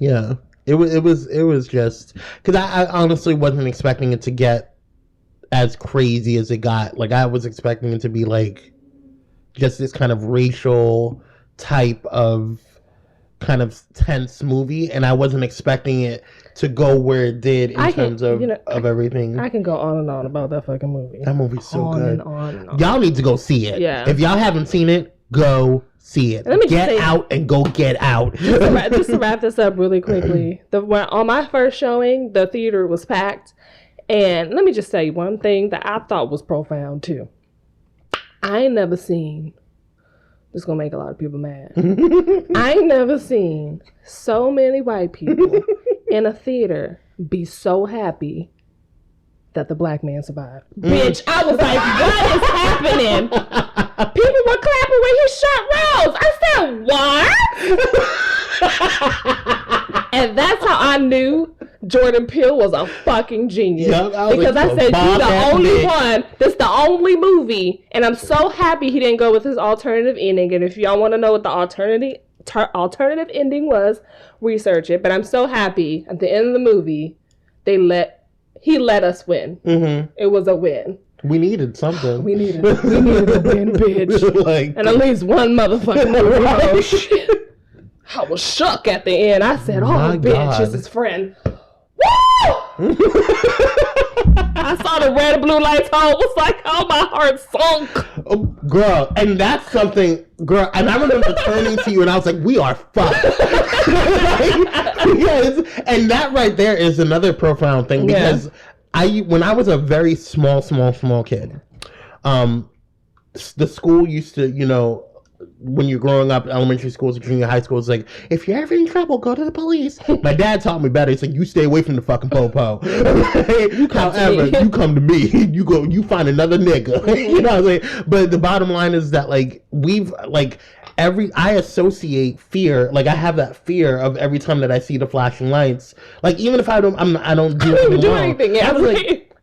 A: Yeah. It was just... Because I honestly wasn't expecting it to get as crazy as it got. Like, I was expecting it to be, like, just this kind of racial type of... kind of tense movie, and I wasn't expecting it to go where it did in terms of everything.
C: I can go on and on about that fucking movie.
A: That movie's so
C: on
A: good.
C: And on and on.
A: Y'all need to go see it.
C: Yeah.
A: If y'all haven't seen it, go see it. Get out and go get out.
C: Just to wrap this up really quickly, on my first showing, the theater was packed, and let me just say one thing that I thought was profound too. I ain't never seen. This is going to make a lot of people mad. I ain't never seen so many white people in a theater be so happy that the black man survived. Bitch, I was like, what is happening? People were clapping when he shot Rose. I said, what? And that's how I knew Jordan Peele was a fucking genius. Because I said, you the only one. This the only movie. And I'm so happy he didn't go with his alternative ending. And if y'all want to know what the alternative ending was, research it. But I'm so happy at the end of the movie, he let us win. It was a win.
A: We needed something.
C: We needed a win, bitch. And at least one motherfucking movie. Oh, shit. I was shook at the end. I said, oh, bitch, it's his friend. Woo! I saw the red and blue lights on. It was like, oh, my heart sunk.
A: Oh, girl, and that's something, girl, and I remember turning to you and I was like, we are fucked. Yes, and that right there is another profound thing because when I was a very small kid, the school used to, when you're growing up, elementary schools, junior high schools, like, if you're ever in trouble, go to the police. My dad taught me better. He's like, you stay away from the fucking po-po. However, you come to me. You go, you find another nigga. You know what I'm saying? But the bottom line is that, like, I associate fear, like, I have that fear of every time that I see the flashing lights. Like, even if I don't do anything. Yeah,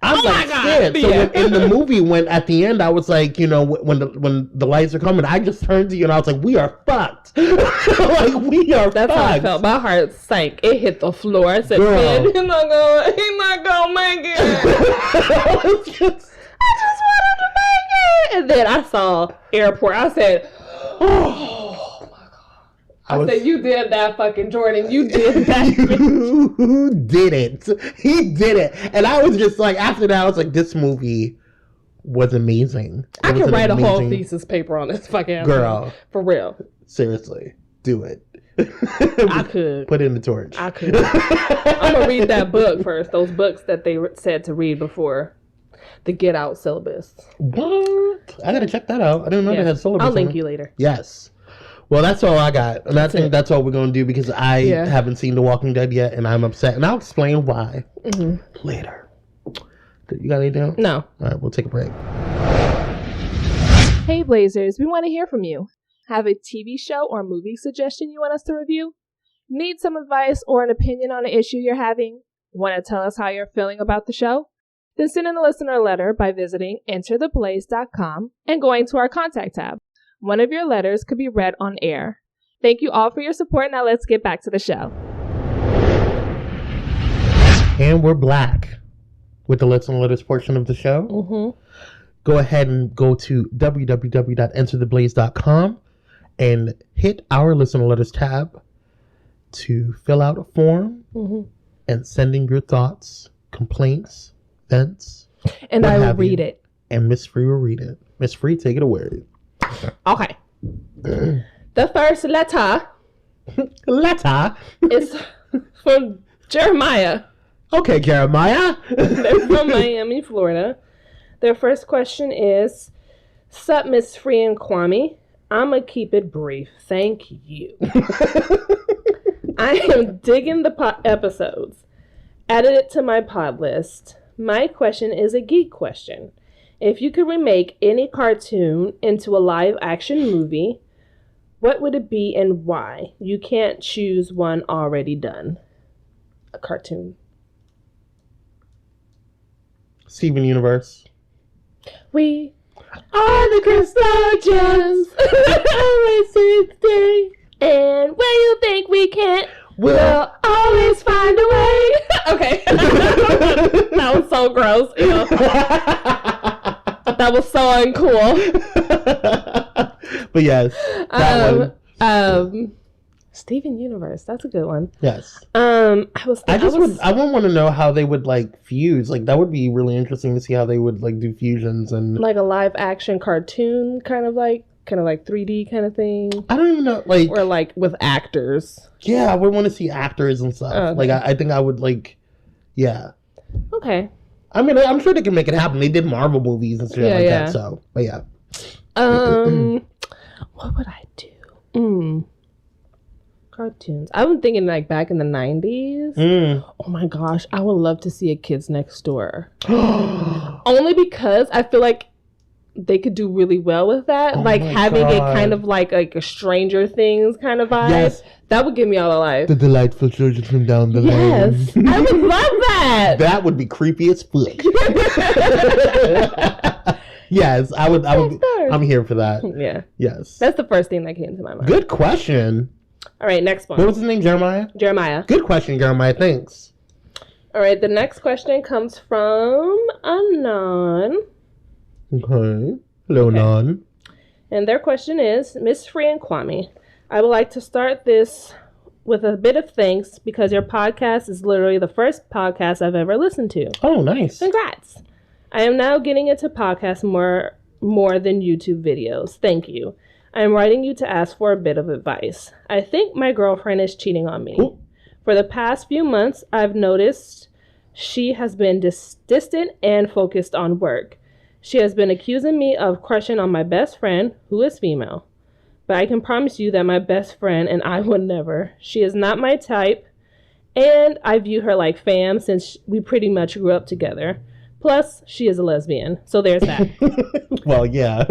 A: I was like, scared. So in the movie, when at the end I was like, when the lights are coming, I just turned to you and I was like, we are fucked. Like, we are
C: That's
A: fucked.
C: how I felt. My heart sank. It hit the floor. I said, man, he's not gonna make it. I just wanted to make it. And then I saw airport. I said, oh my God. I said, you did that, fucking Jordan. You did that.
A: You did it. He did it. And I was just like, after that, I was like, this movie was amazing.
C: I could write a whole thesis paper on this fucking
A: girl.
C: Movie. For real.
A: Seriously. Do it.
C: I could.
A: Put in the torch.
C: I could. I'm going to read that book first. Those books that they said to read before the Get Out syllabus.
A: What? I got to check that out. I didn't know they had syllabus.
C: I'll link you later.
A: Yes. Well, that's all I got. And I think that's all we're going to do because I haven't seen The Walking Dead yet and I'm upset. And I'll explain why later. You got anything?
C: No.
A: All right, we'll take a break.
D: Hey Blazers, we want to hear from you. Have a TV show or movie suggestion you want us to review? Need some advice or an opinion on an issue you're having? Want to tell us how you're feeling about the show? Then send in a listener letter by visiting entertheblaze.com and going to our contact tab. One of your letters could be read on air. Thank you all for your support. Now let's get back to the show.
A: And we're back with the Let's and Letters portion of the show.
C: Mm-hmm.
A: Go ahead and go to www.entertheblaze.com and hit our Listen and Letters tab to fill out a form and send in your thoughts, complaints, vents.
C: And I will read it.
A: And Miss Free will read it. Miss Free, take it away.
C: Okay. The first letter is from Jeremiah.
A: Okay, Jeremiah.
C: They're from Miami, Florida. Their first question is, sup, Miss Free and Kwame? I'ma keep it brief. Thank you. I am digging the episodes. Added it to my pod list. My question is a geek question. If you could remake any cartoon into a live action movie, what would it be and why? You can't choose one already done. A cartoon.
A: Steven Universe.
C: We are the crystal gems. Always day. And when you think we can't, we'll always find a way. Okay. That was so gross. You know? That was so uncool.
A: But yes, that
C: one. Steven Universe. That's a good one.
A: Yes.
C: I would
A: want to know how they would like fuse. Like that would be really interesting to see how they would like do fusions and
C: like a live action cartoon kind of like 3D kind of thing.
A: I don't even know, like,
C: or like with actors.
A: Yeah, I would want to see actors and stuff.
C: Okay.
A: Like I think I would like, yeah.
C: Okay.
A: I mean, I'm sure they can make it happen. They did Marvel movies and shit that. So, but yeah.
C: What would I do? Cartoons. I've been thinking like back in the 90s. Oh my gosh, I would love to see a Kids Next Door. Only because I feel like they could do really well with that. Like having it kind of like a Stranger Things kind of vibe. Yes. That would give me all the life.
A: The delightful children from down the
C: lane. Yes. I would love that.
A: That would be creepy as fuck. Yes, I would. I'm here for that.
C: Yeah.
A: Yes.
C: That's the first thing that came to my mind.
A: Good question.
C: All right, next one.
A: What was his name? Jeremiah?
C: Jeremiah.
A: Good question, Jeremiah. Thanks.
C: All right, the next question comes from Anon.
A: Okay. Hello, Anon.
C: And their question is, Miss Free and Kwame, I would like to start this with a bit of thanks because your podcast is literally the first podcast I've ever listened to.
A: Oh, nice.
C: Congrats. I am now getting into podcasts more than YouTube videos. Thank you. I am writing you to ask for a bit of advice. I think my girlfriend is cheating on me. Ooh. For the past few months, I've noticed she has been distant and focused on work. She has been accusing me of crushing on my best friend, who is female. But I can promise you that my best friend and I would never. She is not my type, and I view her like fam since we pretty much grew up together. Plus, she is a lesbian, so there's that.
A: Well, yeah.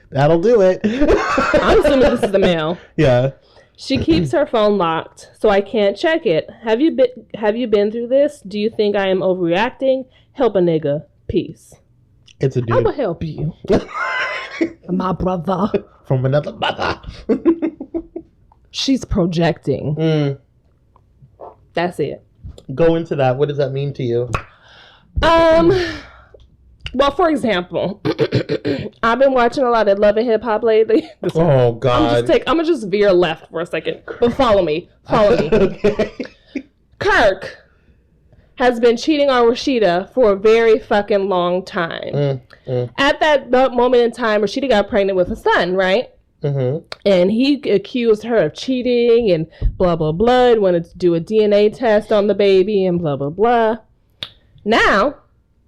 A: That'll do it.
C: I'm assuming this is the male.
A: Yeah.
C: She keeps her phone locked, so I can't check it. Have you been through this? Do you think I am overreacting? Help a nigga. Peace.
A: It's a dude.
C: I will help you. My brother.
A: From another mother.
C: She's projecting. That's it.
A: Go into that. What does that mean to you?
C: Well, for example, I've been watching a lot of Love and Hip Hop lately.
A: Oh, God.
C: I'm gonna just veer left for a second. But follow me. Okay. Kirk has been cheating on Rashida for a very fucking long time. At that moment in time, Rashida got pregnant with a son, right? Mm-hmm. And he accused her of cheating and blah, blah, blah. And wanted to do a DNA test on the baby and blah, blah, blah. Now,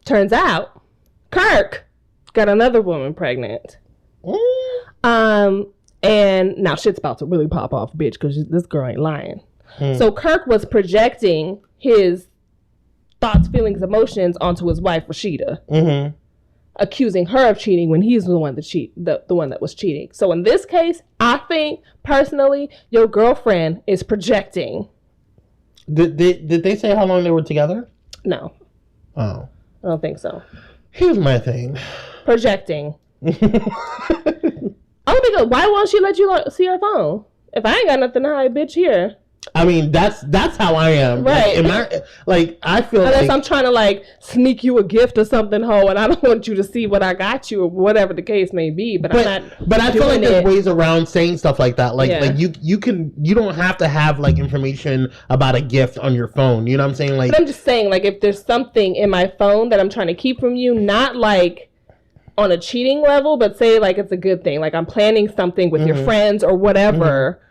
C: turns out, Kirk got another woman pregnant. And now shit's about to really pop off, bitch, because this girl ain't lying. So Kirk was projecting his thoughts, feelings, emotions onto his wife, Rashida.
A: Mm-hmm.
C: Accusing her of cheating when he's the one that the one that was cheating. So in this case, I think personally, your girlfriend is projecting.
A: Did they say how long they were together?
C: No.
A: Oh.
C: I don't think so.
A: Here's my thing.
C: Projecting. Oh, because why won't she let you see her phone? If I ain't got nothing to hide, bitch, here.
A: I mean, that's how I am.
C: Right.
A: I feel
C: unless I'm trying to like sneak you a gift or something, ho, and I don't want you to see what I got you or whatever the case may be. But I'm not.
A: But I feel like there's ways around saying stuff like that. Like you don't have to have like information about a gift on your phone. You know what I'm saying? Like,
C: but I'm just saying, like, if there's something in my phone that I'm trying to keep from you, not like on a cheating level, but say like it's a good thing. Like I'm planning something with your friends or whatever.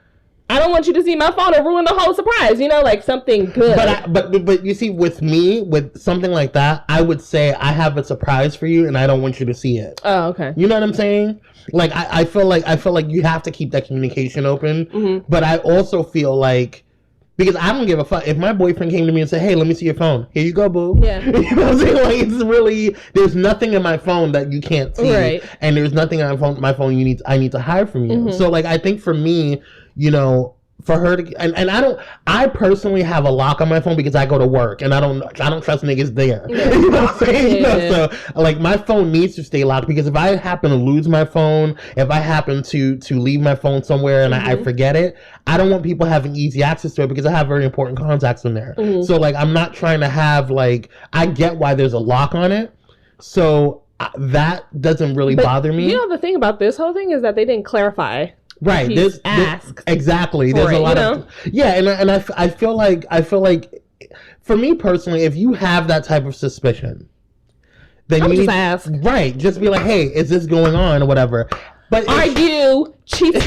C: I don't want you to see my phone and ruin the whole surprise, you know, like something good.
A: But you see, with me, with something like that, I would say I have a surprise for you and I don't want you to see it.
C: Oh, okay.
A: You know what I'm saying? Like I feel like you have to keep that communication open. But I also feel like, because I don't give a fuck if my boyfriend came to me and said, "Hey, let me see your phone. Here you go, boo."
C: Yeah.
A: You know what I'm saying? Like, it's really, there's nothing in my phone that you can't see,
C: right.
A: And there's nothing on my phone I need to hide from you. So like, I think for me, you know, for her to, and I personally have a lock on my phone because I go to work and I don't trust niggas there.
C: Yeah.
A: You know what I'm saying?
C: Yeah.
A: You know, so like my phone needs to stay locked, because if I happen to lose my phone, if I happen to leave my phone somewhere and I forget it, I don't want people having easy access to it because I have very important contacts in there. So like, I'm not trying to have like, I get why there's a lock on it. So that doesn't really bother me.
C: You know, the thing about this whole thing is that they didn't clarify.
A: Right.
C: There's exactly.
A: There's a lot of and I feel like for me personally, if you have that type of suspicion, then you
C: just ask.
A: Right. Just be like, hey, is this going on or whatever? But
C: are you cheating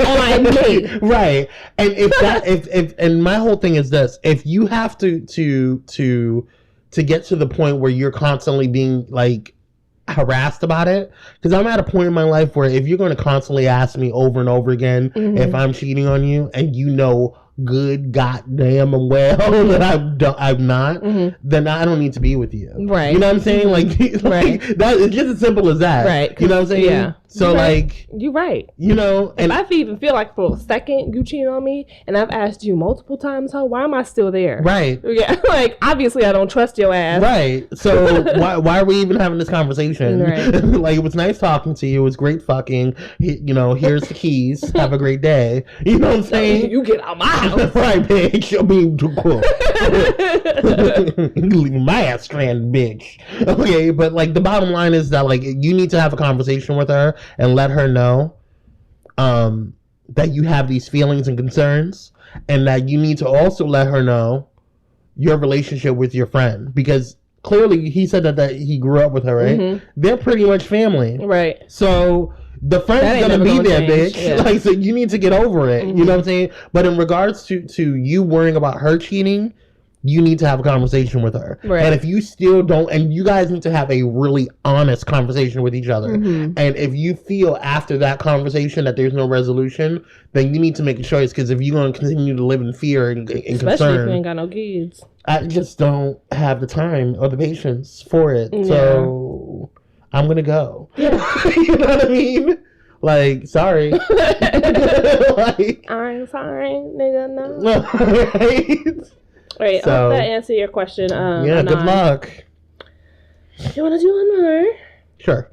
C: on me?
A: Right. And if my whole thing is this: if you have to get to the point where you're constantly being like harassed about it, because I'm at a point in my life where if you're going to constantly ask me over and over again if I'm cheating on you, and you know good goddamn well that I'm not, then I don't need to be with you. Right. You know what I'm saying? Like right. That, it's just as simple as that. Right. You know what I'm saying? Yeah. So like,
C: you're right.
A: You know, and
C: if I even feel like for a second you cheating on me, and I've asked you multiple times, why am I still there? Right. Yeah. Like, obviously I don't trust your ass.
A: Right. So why are we even having this conversation? Right. Like, it was nice talking to you. It was great fucking. You know, here's the keys. Have a great day. You know what I'm saying?
C: You get out my house.
A: Right, bitch. I'm being too cool. You leaving my ass stranded, bitch. Okay, but like, the bottom line is that like, you need to have a conversation with her and let her know that you have these feelings and concerns, and that you need to also let her know your relationship with your friend, because clearly he said that he grew up with her, right? They're pretty much family, right? So the friend's gonna be there, change. Bitch. Yeah. Like, so you need to get over it. You know what I'm saying? But in regards to you worrying about her cheating, you need to have a conversation with her. Right. And if you still don't, and you guys need to have a really honest conversation with each other. And if you feel after that conversation that there's no resolution, then you need to make a choice. Because if you're going to continue to live in fear and
C: especially
A: concern,
C: if you ain't got no kids,
A: I just don't have the time or the patience for it. Yeah. So I'm going to go. Yeah. You know what I mean? Like, sorry. Like,
C: I'm sorry, nigga, no. Right? Right, so, I hope that answered your question.
A: Yeah, good luck.
C: You want to do one more?
A: Sure.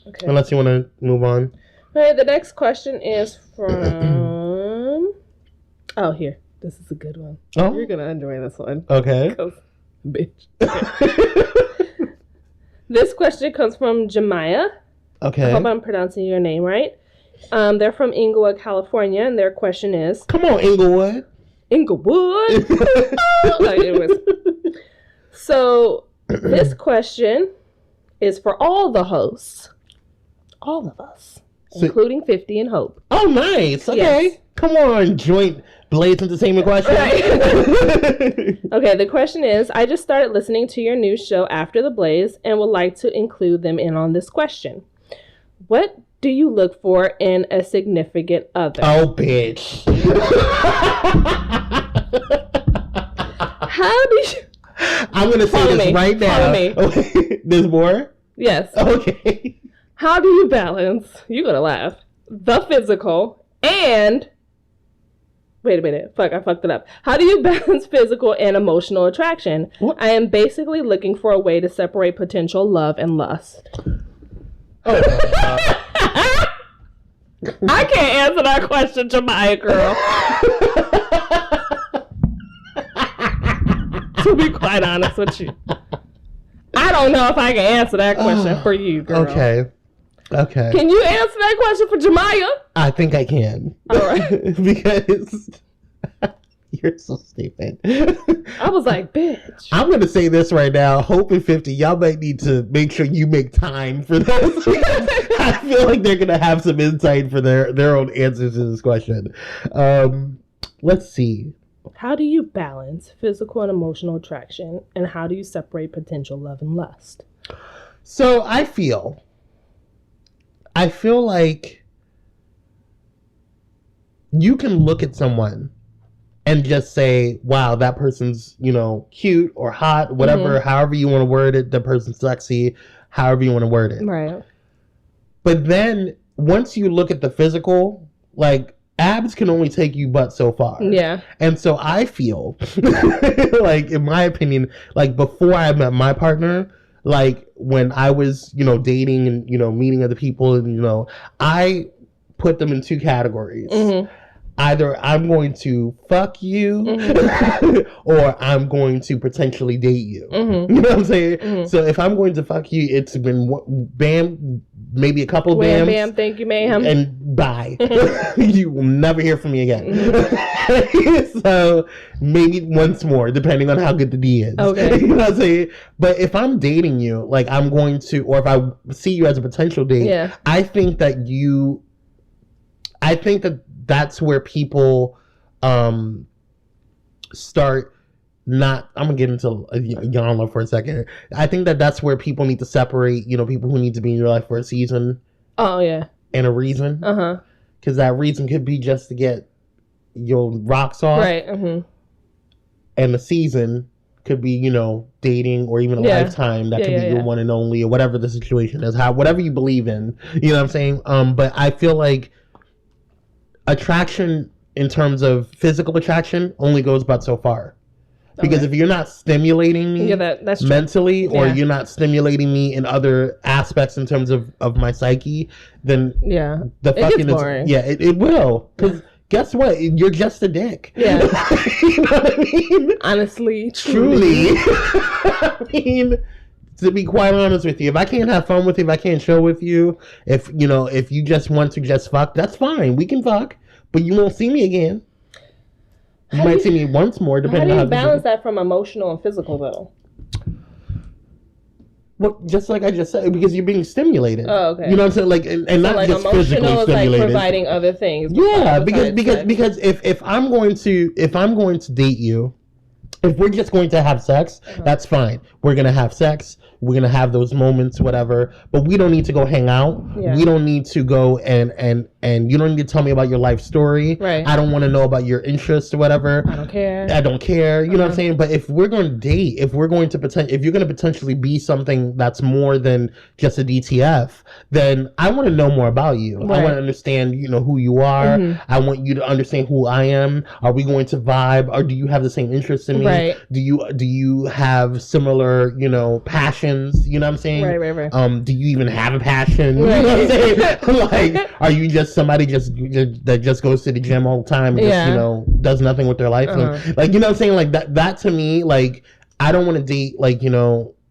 A: Okay. Unless you want to move on.
C: All right, the next question is from... Oh, here. This is a good one. Oh? You're going to enjoy this one.
A: Okay.
C: Bitch. Okay. This question comes from Jemiah.
A: Okay.
C: I hope I'm pronouncing your name right. They're from Inglewood, California, and their question is...
A: Come on, Inglewood.
C: Inglewood. So this question is for all the hosts, all of us, including 50 and Hope.
A: Oh, nice. Okay. Yes. Come on, joint Blaze Entertainment question. Right.
C: Okay, the question is, I just started listening to your new show After the Blaze and would like to include them in on this question. What do you look for in a significant other?
A: Oh, bitch. I'm going to say
C: Follow
A: this
C: me.
A: right now.
C: Follow me.
A: There's more?
C: Yes.
A: Okay.
C: How do you balance, you're going to laugh, the physical and... Wait a minute. Fuck, I fucked it up. How do you balance physical and emotional attraction?
A: What?
C: I am basically looking for a way to separate potential love and lust.
A: Oh,
C: I can't answer that question, Jemiah, girl. To be quite honest with you. I don't know if I can answer that question for you, girl.
A: Okay.
C: Can you answer that question for Jemiah?
A: I think I can.
C: All right.
A: Because you're so stupid.
C: I was like, bitch.
A: I'm going to say this right now. Hope and 50, y'all might need to make sure you make time for this. I feel like they're going to have some insight for their own answers to this question. Let's see.
C: How do you balance physical and emotional attraction? And how do you separate potential love and lust?
A: So I feel like you can look at someone and just say, wow, that person's, cute or hot, whatever, however you want to word it, the person's sexy, however you want to word it.
C: Right.
A: But then once you look at the physical, like, abs can only take you but so far.
C: Yeah.
A: And so I feel like, in my opinion, like before I met my partner, like when I was, dating and, meeting other people and, I put them in two categories. Mm-hmm. Either I'm going to fuck you or I'm going to potentially date you. Mm-hmm. You know what I'm saying? Mm-hmm. So if I'm going to fuck you, it's been bam, maybe a couple of bams.
C: Bam, thank you, ma'am.
A: And bye. You will never hear from me again. Mm-hmm. So maybe once more, depending on how good the D is.
C: Okay.
A: You know what I'm saying? But if I'm dating you, like I'm going to, or if I see you as a potential date, I think that that's where people start not, I'm gonna get into Yana for a second. I think that's where people need to separate, people who need to be in your life for a season.
C: Oh, yeah.
A: And a reason. Uh-huh. Because that reason could be just to get your rocks off.
C: Right. Mm-hmm.
A: And the season could be, dating or even a lifetime. That could be your one and only, or whatever the situation is. Whatever you believe in. You know what I'm saying? But I feel like attraction in terms of physical attraction only goes about so far. Because if you're not stimulating me that's mentally, or you're not stimulating me in other aspects in terms of my psyche, then the fucking it will. Because guess what? You're just a dick. Yeah. You know what I mean?
C: Honestly,
A: truly. I mean, to be quite honest with you, if I can't have fun with you, if I can't chill with you, if you just want to just fuck, that's fine. We can fuck, but you won't see me again. You might see me once more, depending on how you
C: balance that from emotional and physical, though?
A: Well, just like I just said, because you're being stimulated.
C: Oh, okay.
A: You know what I'm saying? Like, and not just physically stimulated.
C: Like providing other things.
A: Yeah, because if I'm going to date you, if we're just going to have sex, that's fine. We're gonna have sex. We're gonna have those moments, whatever. But we don't need to go hang out. Yeah. We don't need to go and you don't need to tell me about your life story.
C: Right.
A: I don't want to know about your interests or whatever.
C: I don't care.
A: You know what I'm saying? But if we're going to date, if you're going to potentially be something that's more than just a DTF, then I want to know more about you. Right. I want to understand, who you are. Mm-hmm. I want you to understand who I am. Are we going to vibe? Or do you have the same interests in me?
C: Right.
A: Do you have similar, passions? You know what I'm saying?
C: Right.
A: Do you even have a passion?
C: Right.
A: You know what I'm saying? Like, are you just somebody that just goes to the gym all the time and just, does nothing with their life? And, like, you know what I'm saying? Like that to me, like, I don't want to date, like,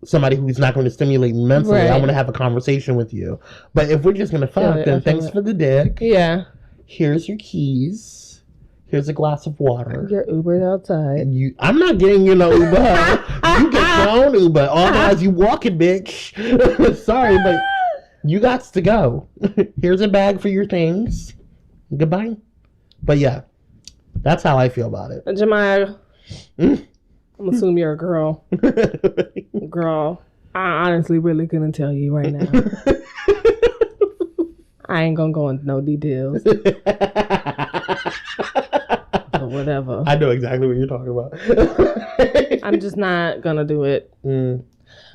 A: somebody who's not going to stimulate me mentally. Right. I want to have a conversation with you. But if we're just going to fuck, then thanks for the dick.
C: Yeah.
A: Here's your keys. Here's a glass of water.
C: Your Uber's outside.
A: I'm not getting you no Uber. You get your own Uber. Otherwise, you walking, bitch. Sorry, but you got to go. Here's a bag for your things. Goodbye. But yeah, that's how I feel about it.
C: Jemiah, I'm assuming you're a girl. Girl, I honestly really couldn't tell you right now. I ain't gonna go into no details. Whatever.
A: I know exactly what you're talking about.
C: I'm just not gonna do it.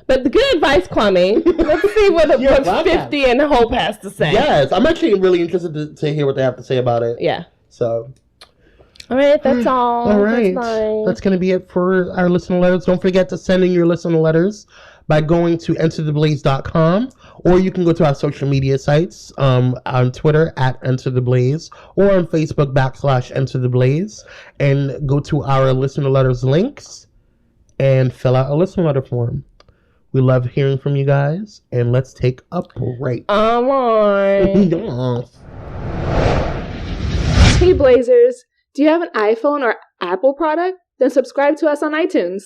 C: But the good advice, Kwame. Let's see what 50 and Hope has to say.
A: Yes, I'm actually really interested to hear what they have to say about it.
C: Yeah.
A: So.
C: All right, that's all.
A: All right. That's going to be it for our listener letters. Don't forget to send in your listener letters by going to entertheblaze.com, or you can go to our social media sites on Twitter at entertheblaze, or on Facebook /entertheblaze, and go to our listener letters links and fill out a listener letter form. We love hearing from you guys, and let's take a break.
C: All right.
A: Yes.
D: Hey Blazers, do you have an iPhone or Apple product? Then subscribe to us on iTunes.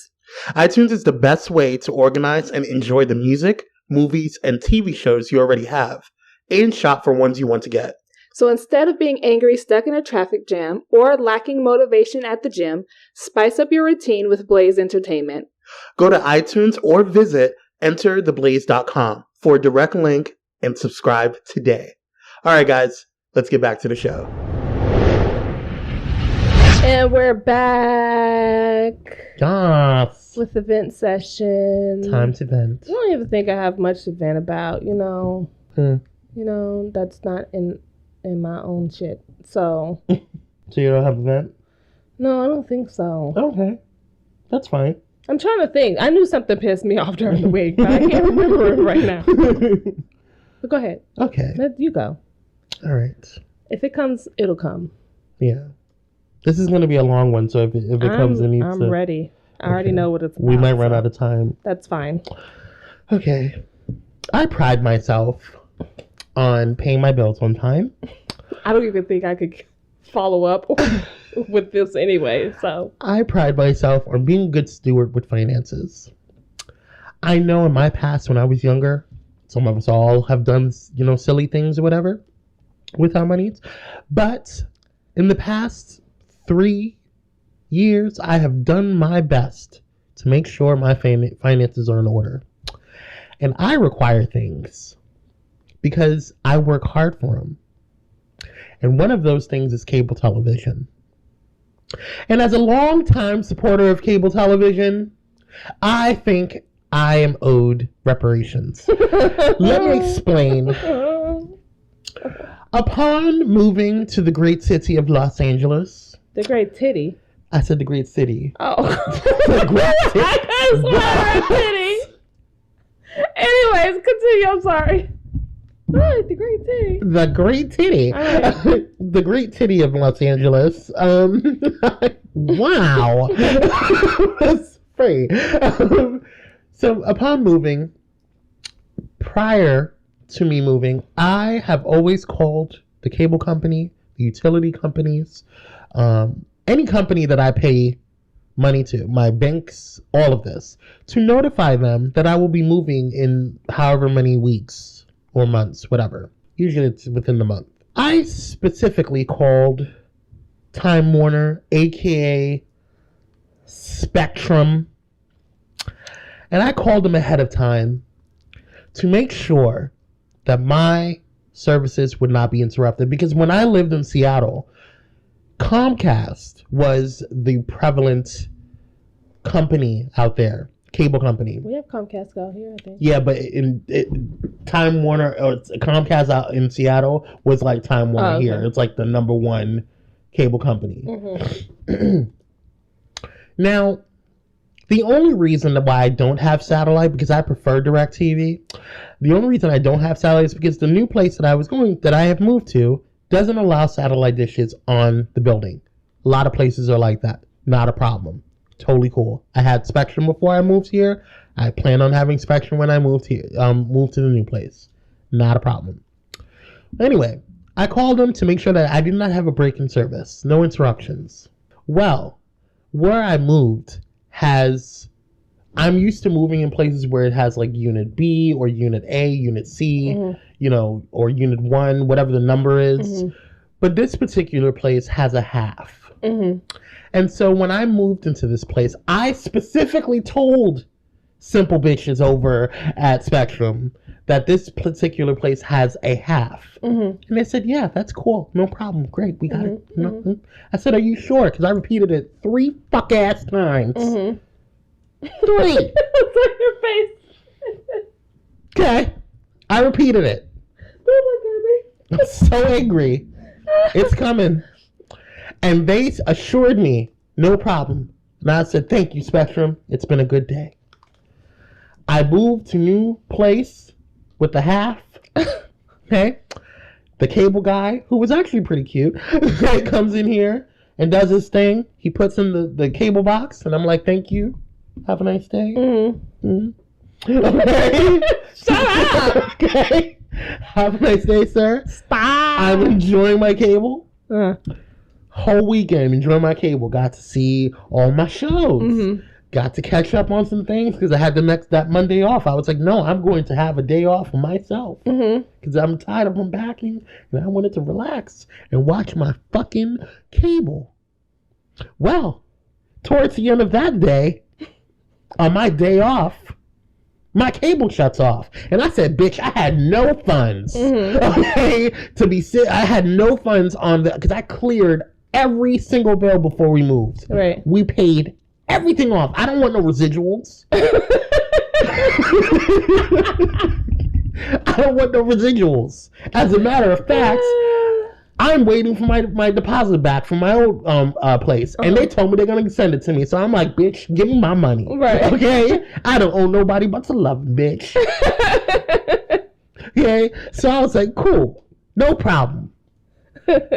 A: iTunes is the best way to organize and enjoy the music, movies, and TV shows you already have, and shop for ones you want to get.
D: So instead of being angry stuck in a traffic jam or lacking motivation at the gym, spice up your routine with Blaze Entertainment.
A: Go to iTunes or visit entertheblaze.com for a direct link and subscribe today. All right, guys, let's get back to the show.
C: And we're back.
A: Yes.
C: With the vent session.
A: Time to vent.
C: I don't even think I have much to vent about, you know. You know, that's not in my own shit. So.
A: So you don't have a vent?
C: No, I don't think so.
A: Okay. That's fine.
C: I'm trying to think. I knew something pissed me off during the week, but I can't remember it right now. But go ahead.
A: Okay.
C: Let you go.
A: All right.
C: If it comes, it'll come.
A: Yeah. This is going to be a long one, so if it comes, it needs to...
C: I'm ready. I already know what it's about.
A: We might run out of time.
C: That's fine.
A: Okay. I pride myself on paying my bills on time.
C: I don't even think I could follow up with this anyway, so.
A: I pride myself on being a good steward with finances. I know in my past when I was younger, some of us all have done, you know, silly things or whatever with our monies. But in the past 3 years, I have done my best to make sure my finances are in order. And I require things because I work hard for them. And one of those things is cable television. And as a longtime supporter of cable television, I think I am owed reparations. Let me explain. Upon moving to the great city of Los Angeles.
C: The great titty.
A: I said the great city.
C: Oh.
A: The great city.
C: I titty. Anyways, continue. I'm sorry. Right, the great titty.
A: The great titty.
C: Right.
A: The great titty of Los Angeles. Wow. That's free. So upon moving, prior to me moving, I have always called the cable company, the utility companies, any company that I pay money to, my banks, all of this, to notify them that I will be moving in however many weeks or months, whatever. Usually it's within the month. I specifically called Time Warner, aka Spectrum, and I called them ahead of time to make sure that my services would not be interrupted. Because when I lived in Seattle, Comcast was the prevalent company out there, cable company.
C: We have Comcast out here, I think.
A: Yeah, but Time Warner or Comcast out in Seattle was like Time Warner here. It's like the number one cable company. Mm-hmm. Now, the only reason why I don't have satellite, because I prefer DirecTV, the only reason I don't have satellite is because the new place that I have moved to doesn't allow satellite dishes on the building. A lot of places are like that. Not a problem. Totally cool. I had Spectrum before I moved here. I plan on having Spectrum when I moved here. Moved to the new place. Not a problem. Anyway, I called them to make sure that I did not have a break in service. No interruptions. Well, where I moved I'm used to moving in places where it has like Unit B or Unit A, Unit C, you know, or Unit 1, whatever the number is. Mm-hmm. But this particular place has a half. Mm-hmm. And so when I moved into this place, I specifically told Simple Bitches over at Spectrum that this particular place has a half. And they said, yeah, that's cool. No problem. Great. We got it. I said, are you sure? Because I repeated it 3 fuck-ass times. 3.
C: It's on your face.
A: Okay. I repeated it.
C: Don't look at me.
A: I'm so angry. It's coming. And they assured me, no problem. And I said, thank you, Spectrum. It's been a good day. I moved to new place with the half. Okay. The cable guy, who was actually pretty cute, comes in here and does his thing. He puts in the cable box, and I'm like, thank you. Have a nice day. Okay.
C: Shut up.
A: Okay. Have a nice day, sir.
C: Stop.
A: I'm enjoying my cable. Whole weekend, enjoying my cable. Got to see all my shows. Got to catch up on some things because I had that Monday off. I was like, no, I'm going to have a day off for myself because I'm tired of unpacking and I wanted to relax and watch my fucking cable. Well, towards the end of that day, on my day off, my cable shuts off. And I said, bitch, I had no funds. Okay? I had no funds on because I cleared every single bill before we moved.
C: Right.
A: We paid everything off. I don't want no residuals. I don't want no residuals. As a matter of fact, I'm waiting for my deposit back from my old place. And they told me they're going to send it to me. So I'm like, bitch, give me my money.
C: Right.
A: Okay? I don't owe nobody but to love, bitch. Okay? So I was like, cool. No problem.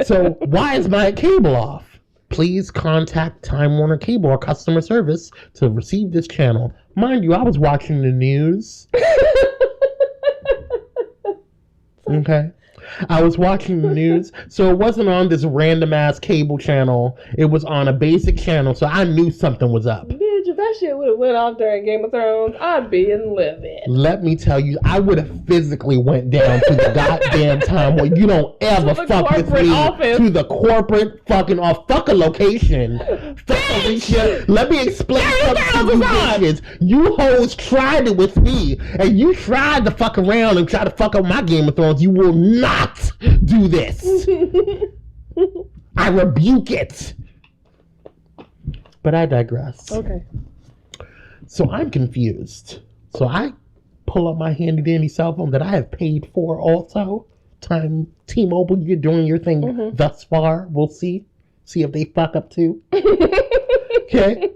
A: So why is my cable off? Please contact Time Warner Cable or customer service to receive this channel. Mind you, I was watching the news. Okay. I was watching the news, so it wasn't on this random ass cable channel. It was on a basic channel, so I knew something was up.
C: Bitch, if that shit would have went off during Game of Thrones, I'd be in livid.
A: Let me tell you, I would have physically went down to the goddamn Time where you don't ever fuck with me
C: office.
A: to the corporate fucking off. Fuck a location. Fuck a region. Let me explain something to you bitches. You hoes tried it with me, and you tried to fuck around and try to fuck up my Game of Thrones. You will not do this. I rebuke it. But I digress.
C: Okay.
A: So I'm confused. So I pull up my handy dandy cell phone that I have paid for also. T-Mobile, you're doing your thing thus far. We'll see. See if they fuck up too. Okay.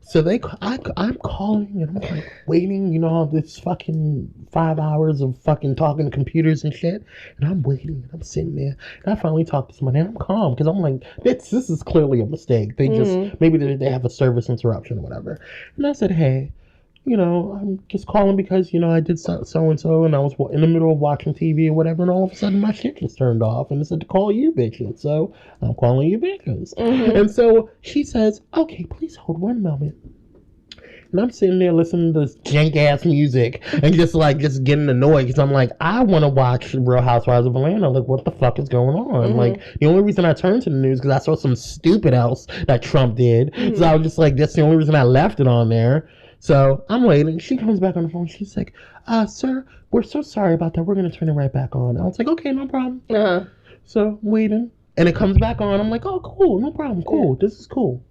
A: So I'm calling and I'm like waiting, you know, this fucking 5 hours of fucking talking to computers and shit. And I'm waiting and I'm sitting there. And I finally talk to somebody and I'm calm because I'm like, this is clearly a mistake. They just, maybe they have a service interruption or whatever. And I said, hey, you know, I'm just calling because, you know, I did so-and-so and I was in the middle of watching TV or whatever. And all of a sudden my shit just turned off and it said to call you bitches. So I'm calling you bitches. And so she says, okay, please hold one moment. And I'm sitting there listening to this jank ass music and just getting annoyed because I'm like, I want to watch Real Housewives of Atlanta. Like, what the fuck is going on? Like, the only reason I turned to the news because I saw some stupid else that Trump did. So I was just like, that's the only reason I left it on there. So I'm waiting. She comes back on the phone. She's like, sir, we're so sorry about that. We're going to turn it right back on. I was like, okay, no problem. So waiting. And it comes back on. I'm like, oh, cool. No problem. Cool. This is cool.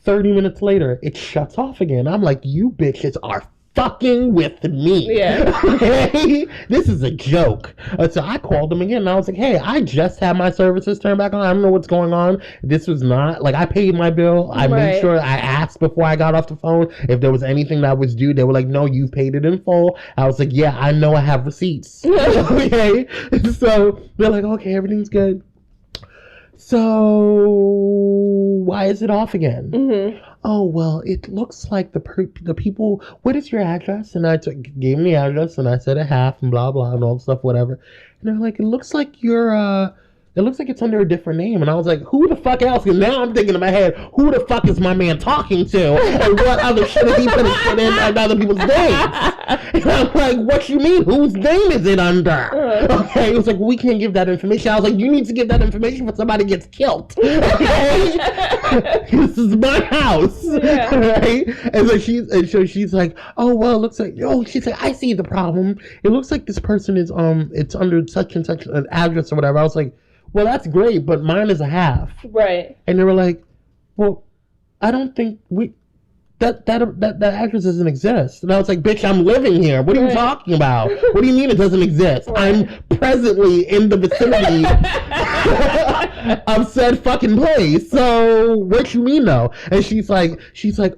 A: 30 minutes later, it shuts off again. I'm like, you bitches are fucking with me.
C: Yeah.
A: Okay? This is a joke. So I called them again and I was like, hey, I just had my services turned back on. I don't know what's going on. This was not, like, I paid my bill. I made sure I asked before I got off the phone if there was anything that was due. They were like, no, you paid it in full. I was like, yeah, I know I have receipts. Okay? So they're like, okay, everything's good. So why is it off again? Oh, well, it looks like the people, what is your address? And I gave them the address and I said a half and blah, blah, and all the stuff, whatever. And they're like, it looks like you're it looks like it's under a different name. And I was like, who the fuck else? And now I'm thinking in my head, who the fuck is my man talking to? And what other shit is he putting shit in other people's names? And I'm like, what you mean? Whose name is it under? Okay, it was like, we can't give that information. I was like, you need to give that information when somebody gets killed. Okay? This is my house. Yeah. Right? And so she's like, oh, well, it looks like, she's like, I see the problem. It looks like this person is, it's under such and such an address or whatever. I was like, well, that's great, but mine is a half.
C: Right.
A: And they were like, well, I don't think that address doesn't exist. And I was like, bitch, I'm living here. What are you talking about? What do you mean it doesn't exist? Right. I'm presently in the vicinity of said fucking place. So what you mean though? And she's like,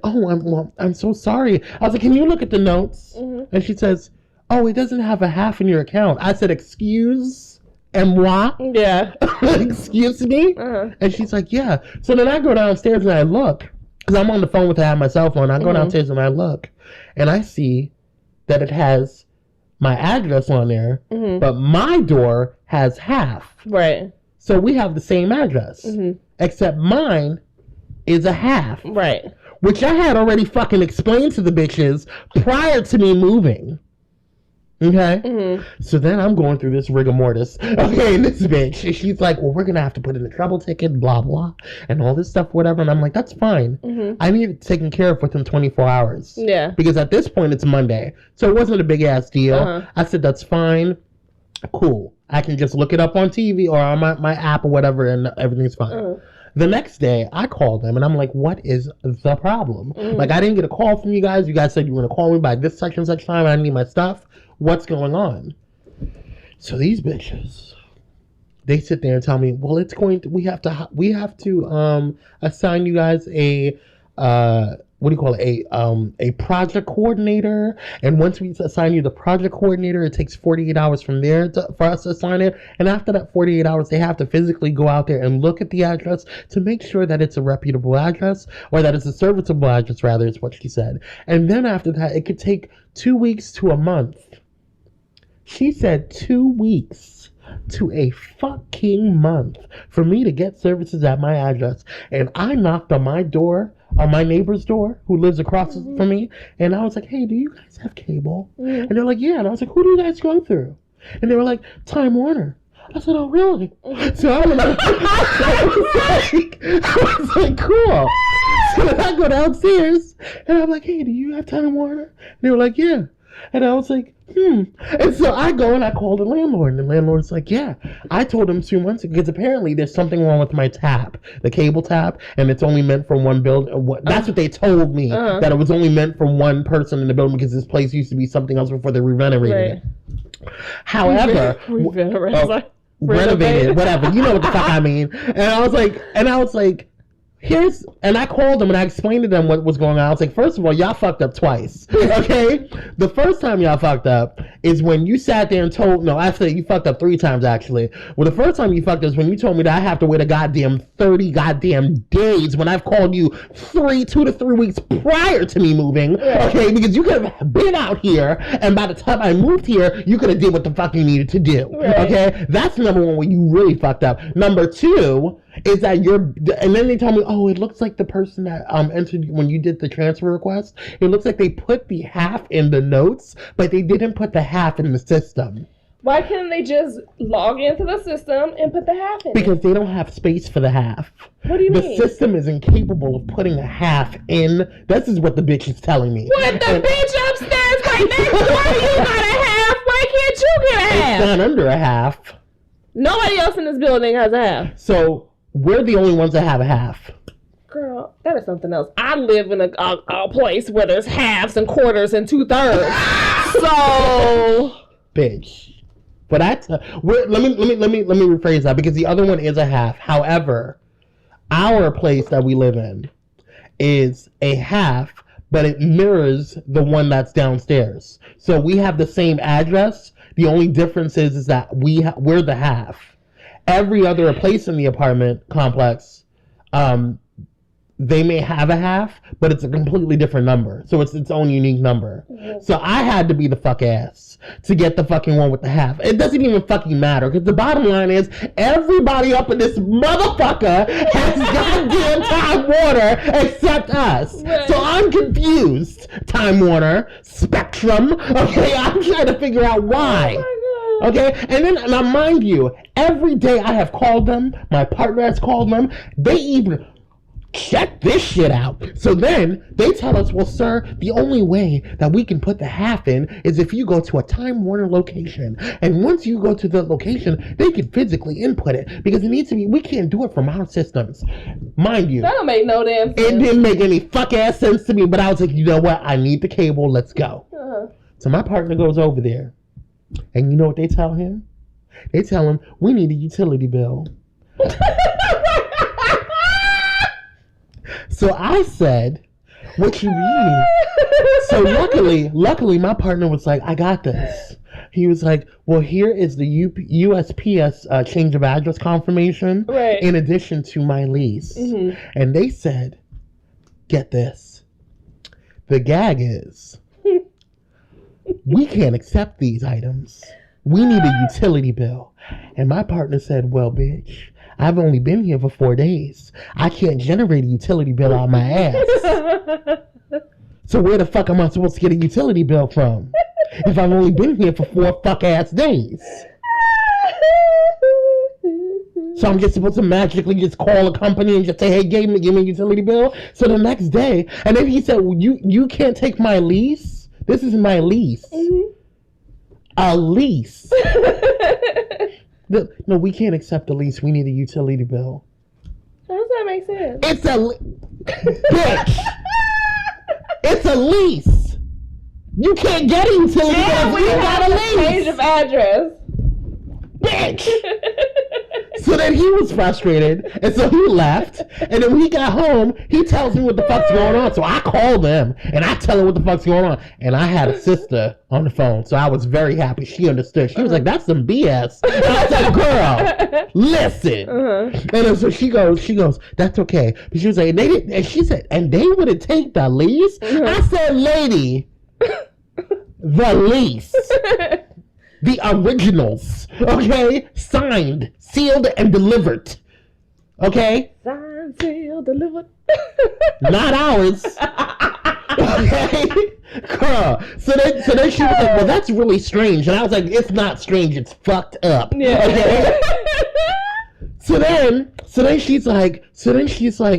A: oh, I'm so sorry. I was like, can you look at the notes? Mm-hmm. And she says, oh, it doesn't have a half in your account. I said, excuse moi? Yeah. Excuse me? Uh-huh. And she's like, yeah. So then I go downstairs and I look, because I'm on the phone with her, I have my cell phone. I go downstairs and I look, and I see that it has my address on there, but my door has half. Right. So we have the same address, except mine is a half. Right. Which I had already fucking explained to the bitches prior to me moving. Okay? Mm-hmm. So then I'm going through this rigor mortis. Okay, and this bitch, she's like, well, we're going to have to put in a trouble ticket, blah, blah, and all this stuff, whatever. And I'm like, that's fine. Mm-hmm. I need it taken care of within 24 hours. Yeah. Because at this point, it's Monday. So it wasn't a big-ass deal. Uh-huh. I said, that's fine. Cool. I can just look it up on TV or on my app or whatever, and everything's fine. Uh-huh. The next day, I called them, and I'm like, what is the problem? Mm-hmm. Like, I didn't get a call from you guys. You guys said you were going to call me by this such and such time. I need my stuff. What's going on? So these bitches, they sit there and tell me, well, we have to assign you guys a project coordinator, and once we assign you the project coordinator, it takes 48 hours from there for us to assign it, and after that 48 hours, they have to physically go out there and look at the address to make sure that it's a reputable address, or that it's a serviceable address, rather, is what she said. And then after that, it could take 2 weeks to a month. She said 2 weeks to a fucking month for me to get services at my address. And I knocked on my neighbor's door, who lives across from me, and I was like, hey, do you guys have cable? Mm-hmm. And they're like, yeah. And I was like, who do you guys go through? And they were like, Time Warner. I said, oh, really? So I was like, cool. So then I go downstairs, and I'm like, hey, do you have Time Warner? And they were like, yeah. And I was like, And so I go and I call the landlord, and the landlord's like, yeah. I told him 2 months ago, because apparently there's something wrong with my tap, the cable tap, and it's only meant for one building. That's what they told me, that it was only meant for one person in the building, because this place used to be something else before they renovated it. However, renovated, whatever. You know what the fuck I mean. And I was like, and I called them and I explained to them what was going on. I was like, first of all, y'all fucked up twice. Okay? The first time y'all fucked up is when you sat there and actually you fucked up 3 times actually. Well, the first time you fucked up is when you told me that I have to wait a goddamn 30 goddamn days when I've called you 2 to 3 weeks prior to me moving. Okay? Because you could have been out here, and by the time I moved here, you could have did what the fuck you needed to do. Okay? That's number 1 where you really fucked up. Number 2 is that and then they tell me, oh, it looks like the person that entered when you did the transfer request, it looks like they put the half in the notes, but they didn't put the half in the system.
C: Why can't they just log into the system and put the half in?
A: Because they don't have space for the half.
C: What do you mean?
A: The system is incapable of putting a half in. This is what the bitch is telling me.
C: What, the bitch upstairs right next door, you got a half? Why can't you get a half?
A: It's not under a half.
C: Nobody else in this building has a half.
A: So we're the only ones that have a half.
C: Girl, that is something else. I live in a place where there's halves and quarters and 2/3. So,
A: bitch. But let me rephrase that, because the other one is a half. However, our place that we live in is a half, but it mirrors the one that's downstairs. So we have the same address. The only difference is that we're the half. Every other place in the apartment complex, they may have a half, but it's a completely different number. So it's its own unique number. Mm-hmm. So I had to be the fuck ass to get the fucking one with the half. It doesn't even fucking matter, because the bottom line is everybody up in this motherfucker has goddamn Time Warner except us. Right. So I'm confused. Time Warner, Spectrum. Okay, I'm trying to figure out why. Oh, okay, and then, now mind you, every day I have called them, my partner has called them, they even check this shit out. So then they tell us, well, sir, the only way that we can put the half in is if you go to a Time Warner location. And once you go to the location, they can physically input it, because it needs to be, we can't do it from our systems. Mind you,
C: that don't make no damn sense.
A: It didn't make any fuck ass sense to me, but I was like, you know what? I need the cable. Let's go. So my partner goes over there, and you know what they tell him? They tell him, we need a utility bill. So I said, what you mean? So luckily, my partner was like, I got this. He was like, well, here is the USPS change of address confirmation, right, in addition to my lease. Mm-hmm. And they said, get this. The gag is, we can't accept these items. We need a utility bill. And my partner said, well, bitch, I've only been here for 4 days. I can't generate a utility bill out of my ass. So where the fuck am I supposed to get a utility bill from if I've only been here for 4 fuck ass days? So I'm just supposed to magically just call a company and just say, hey, give me a utility bill? So the next day, and then he said, well, you can't take my lease? This is my lease. Mm-hmm. A lease. No, we can't accept a lease. We need a utility bill.
C: How does that make sense?
A: It's a bitch. It's a lease. You can't get a utility bill if you got a lease.
C: Change of address.
A: Bitch. So then he was frustrated, and so he left. And then when he got home, he tells me what the fuck's going on. So I called him, and I tell him what the fuck's going on. And I had a sister on the phone, so I was very happy. She understood. She was like, that's some BS. And I said, girl, listen. And then so she goes, that's okay. But she was like, and she said, and they wouldn't take the lease? I said, lady, the lease. The originals, okay? Signed, sealed, and delivered. Okay?
C: Signed, sealed, delivered.
A: Not ours. Okay? Girl. So then she was like, well, that's really strange. And I was like, it's not strange, it's fucked up. Yeah. Okay? So then she's like,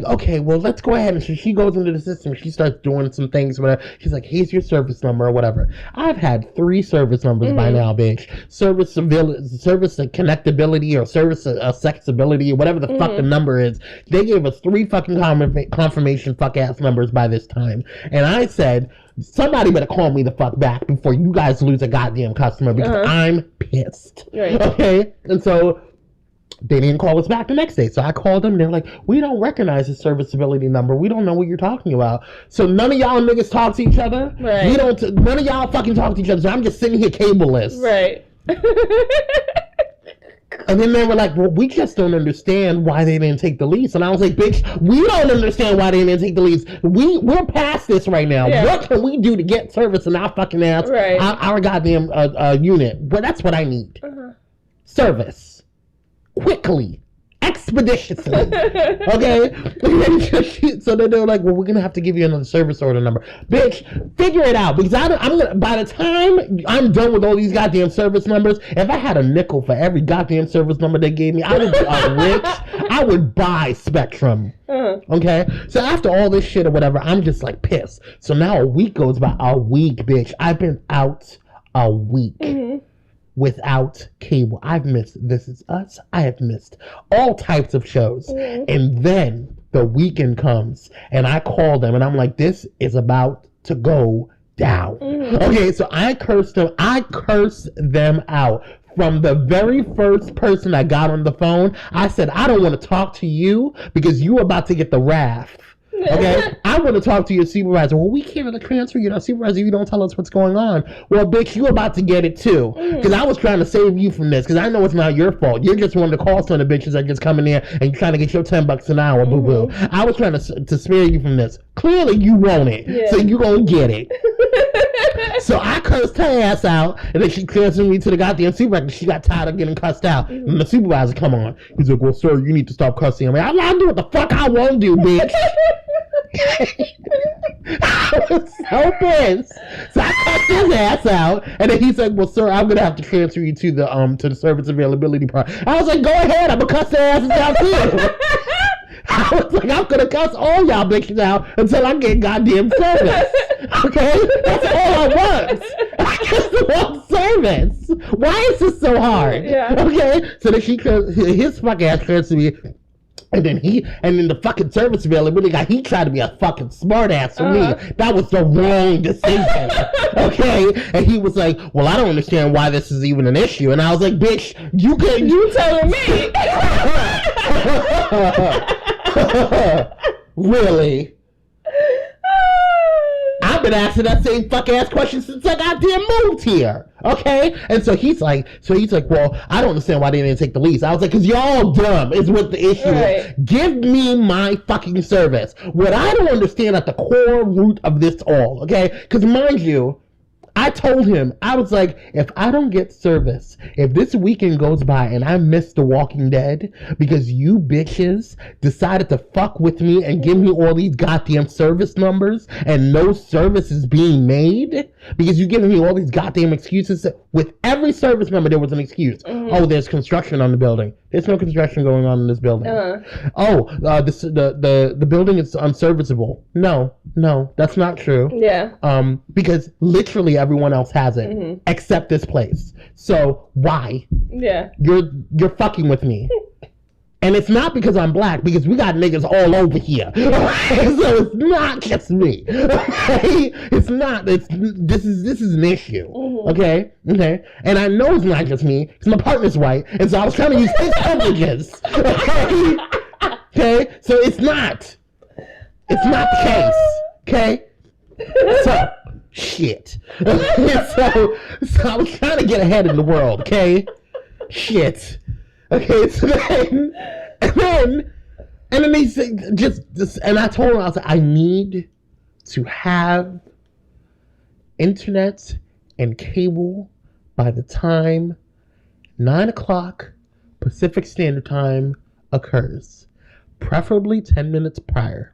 A: okay, well, let's go ahead. And so she goes into the system. She starts doing some things. Whatever. She's like, here's your service number or whatever. I've had 3 service numbers by now, bitch. Service connectability or service accessibility or whatever the fuck the number is. They gave us 3 fucking confirmation fuck ass numbers by this time. And I said, somebody better call me the fuck back before you guys lose a goddamn customer, because I'm pissed. Right. Okay? And so they didn't call us back the next day. So I called them and they're like, we don't recognize the serviceability number. We don't know what you're talking about. So none of y'all niggas talk to each other. Right. None of y'all fucking talk to each other. So I'm just sitting here cableless. Right. And then they were like, well, we just don't understand why they didn't take the lease. And I was like, bitch, we don't understand why they didn't take the lease. We're past this right now. Yeah. What can we do to get service in our fucking ass, our goddamn unit? Well, that's what I need. Service. Quickly, expeditiously, okay? So then they were like, well, we're gonna have to give you another service order number. Bitch, figure it out, because I'm gonna, by the time I'm done with all these goddamn service numbers, if I had a nickel for every goddamn service number they gave me, I would be rich. I would buy Spectrum. Okay? So after all this shit or whatever, I'm just like pissed. So now a week goes by. A week, bitch. I've been out a week. Without cable. I've missed This Is Us. I have missed all types of shows. And then the weekend comes and I call them and I'm like, this is about to go down. Okay, so I cursed them out. From the very first person I got on the phone, I said, I don't want to talk to you because you're about to get the wrath Okay? I want to talk to your supervisor. Well, we can't transfer you to our supervisor if you don't tell us what's going on. Well, bitch, you about to get it too. Because I was trying to save you from this. Because I know it's not your fault. You're just one of the call center bitches that just come in there and trying to get your $10 an hour, boo-boo. I was trying to spare you from this. Clearly, you want it. So you're going to get it. So I cursed her ass out, and then she transferred me to the goddamn supervisor. She got tired of getting cussed out. And the supervisor come on. He's like, well, sir, you need to stop cussing me. I'll do what the fuck I want to do, bitch. I was so pissed. So I cussed his ass out, and then he's like, well, sir, I'm gonna have to transfer you to the service availability part. I was like, go ahead, I'm gonna cuss their asses out too. I was like, I'm gonna cuss all y'all bitches out until I get goddamn service. Okay? That's all I want. I just want service. Why is this so hard?
C: Yeah.
A: Okay? So then his fucking ass transferred me. And then the fucking service availability guy, he tried to be a fucking smart ass for me. That was the wrong decision. Okay? And he was like, well, I don't understand why this is even an issue. And I was like, bitch, you telling me. Really? I've been asking that same fuck ass question since I goddamn moved here. Okay? And so he's like, well, I don't understand why they didn't take the lease. I was like, because y'all dumb is what the issue is. Give me my fucking service. What I don't understand at the core root of this all, okay? Because mind you, I told him, I was like, if I don't get service, if this weekend goes by and I miss The Walking Dead because you bitches decided to fuck with me and give me all these goddamn service numbers and no service is being made because you giving me all these goddamn excuses. With every service member, there was an excuse. Oh, there's construction on the building. There's no construction going on in this building. The building is unserviceable. No, that's not true.
C: Yeah.
A: Because literally everyone else has it except this place. So why?
C: Yeah.
A: You're fucking with me. And it's not because I'm black, because we got niggas all over here. So it's not just me. Okay? It's not. This is an issue. Okay? Okay? And I know it's not just me, because my partner's white, and so I was trying to use his privileges. Okay? Okay? So it's not. It's not the case. Okay? So, shit. So I was trying to get ahead in the world, okay? Shit. Okay, so then they said, just, and I told him, I was like, I need to have internet and cable by the time 9 o'clock Pacific Standard Time occurs, preferably 10 minutes prior.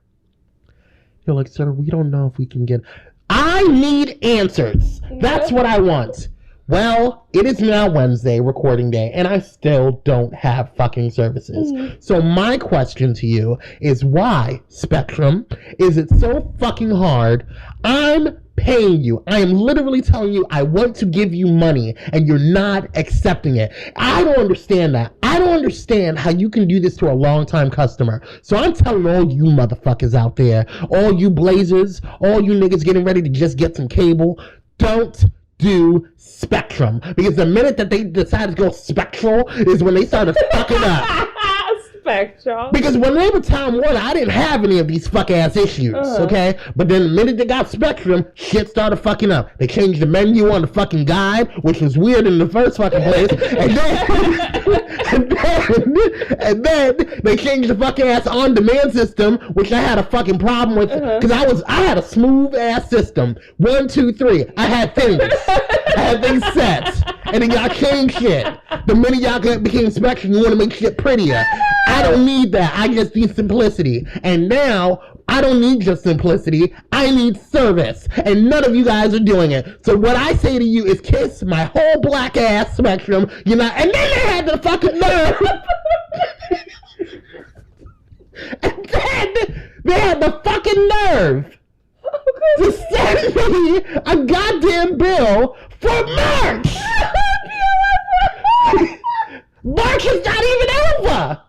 A: You're like, sir, we don't know if we can get... I need answers. That's what I want. Well, it is now Wednesday, recording day, and I still don't have fucking services. So my question to you is, why, Spectrum, is it so fucking hard? I'm paying you. I am literally telling you I want to give you money, and you're not accepting it. I don't understand that. I don't understand how you can do this to a long-time customer. So I'm telling all you motherfuckers out there, all you blazers, all you niggas getting ready to just get some cable, don't do Spectrum. Because the minute that they decide to go spectral is when they started fucking up.
C: Spectrum.
A: Because when they were Time Warner, I didn't have any of these fuck ass issues, okay? But then the minute they got Spectrum, shit started fucking up. They changed the menu on the fucking guide, which was weird in the first fucking place, and then they changed the fucking ass on-demand system, which I had a fucking problem with, because I had a smooth ass system. 1, 2, 3. I had things set. And then y'all changed shit. The minute y'all became Spectrum, you want to make shit prettier. I don't need that. I just need simplicity. And now, I don't need just simplicity. I need service. And none of you guys are doing it. So what I say to you is kiss my whole black ass Spectrum. And then they had the fucking nerve. And then they had the fucking nerve to send me a goddamn bill for March. March is not even over.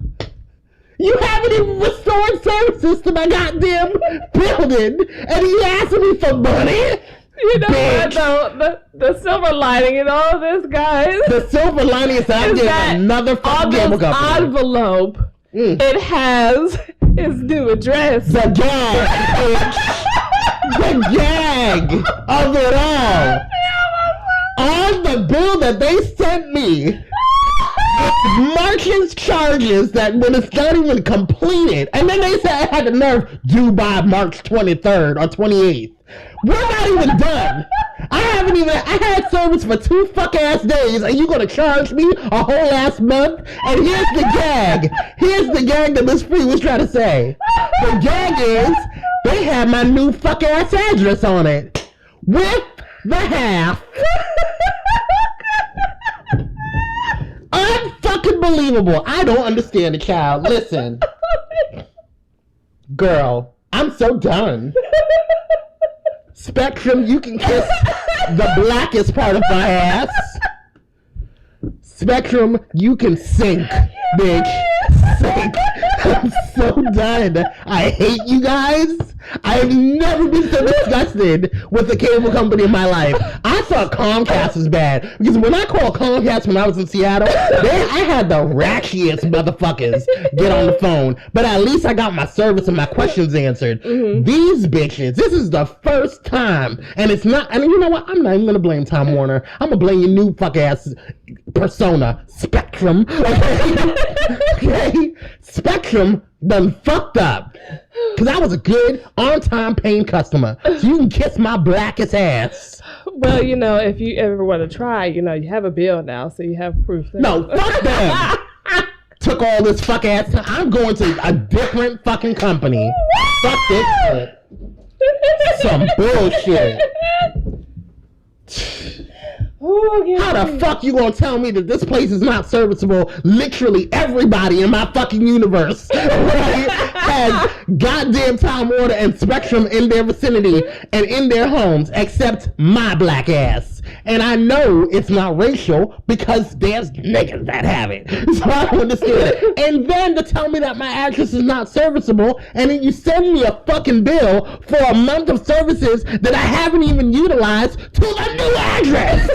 A: You haven't even restored services to my goddamn building, and you asking me for money?
C: You know what, though? The silver lining in all of this, guys.
A: The silver lining is that I'm getting another fucking cable company.
C: Envelope. It has His new address.
A: The gag. The gag of it all. On the bill that they sent me, merchant's charges that when it's not even completed, and then they said I had the nerve due by March 23rd or 28th. We're not even done. I had service for 2 fuck ass days, and you gonna charge me a whole ass month? And here's the gag. Here's the gag that Miss Free was trying to say. The gag is they had my new fuck ass address on it with the half. Unfucking believable. I don't understand it, child. Listen. Girl, I'm so done. Spectrum, you can kiss the blackest part of my ass. Spectrum, you can sink, bitch. Sink. I'm so done. I hate you guys. I've never been so disgusted with a cable company in my life. I thought Comcast was bad because when I called Comcast when I was in Seattle, I had the ratchiest motherfuckers get on the phone. But at least I got my service and my questions answered. Mm-hmm. These bitches, this is the first time, and it's not. And you know what? I'm not even gonna blame Time Warner. I'm gonna blame your new fuck ass persona, Spectrum. Okay, okay? Spectrum done fucked up. Because I was a good, on-time paying customer. So you can kiss my blackest ass.
C: Well, you know, if you ever want to try, you know, you have a bill now, so you have proof.
A: No, fuck them. Took all this fuck ass time. I'm going to a different fucking company. Fuck this shit. Some bullshit. How the fuck you gonna tell me that this place is not serviceable? Literally everybody in my fucking universe, right, has goddamn Time Warner and Spectrum in their vicinity and in their homes except my black ass. And I know it's not racial because there's niggas that have it. So I don't understand it. And then to tell me that my address is not serviceable and then you send me a fucking bill for a month of services that I haven't even utilized to the new address.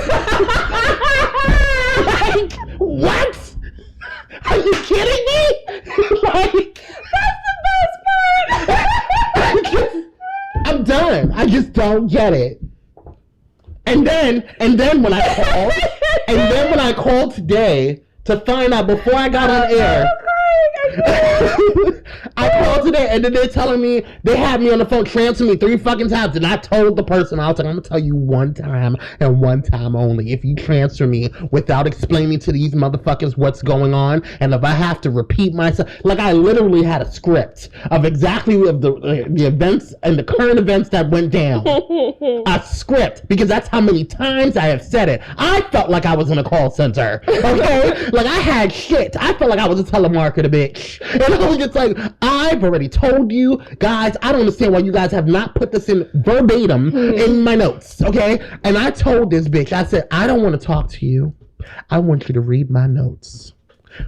A: Like, what? Are you kidding me? Like,
C: that's the best part.
A: I'm done. I just don't get it. And then when I called today to find out before I got on air, I called today and then they're telling me they had me on the phone, transfer me 3 fucking times, and I told the person, I was like, I'm gonna tell you one time and one time only. If you transfer me without explaining to these motherfuckers what's going on, and if I have to repeat myself, like I literally had a script of exactly the events and the current events that went down. A script, because that's how many times I have said it. I felt like I was in a call center, okay? Like I had shit. I felt like I was a telemarketer, bitch. And I was just like, I've already told you guys, I don't understand why you guys have not put this in verbatim in my notes, okay? And I told this bitch, I said, I don't want to talk to you. I want you to read my notes.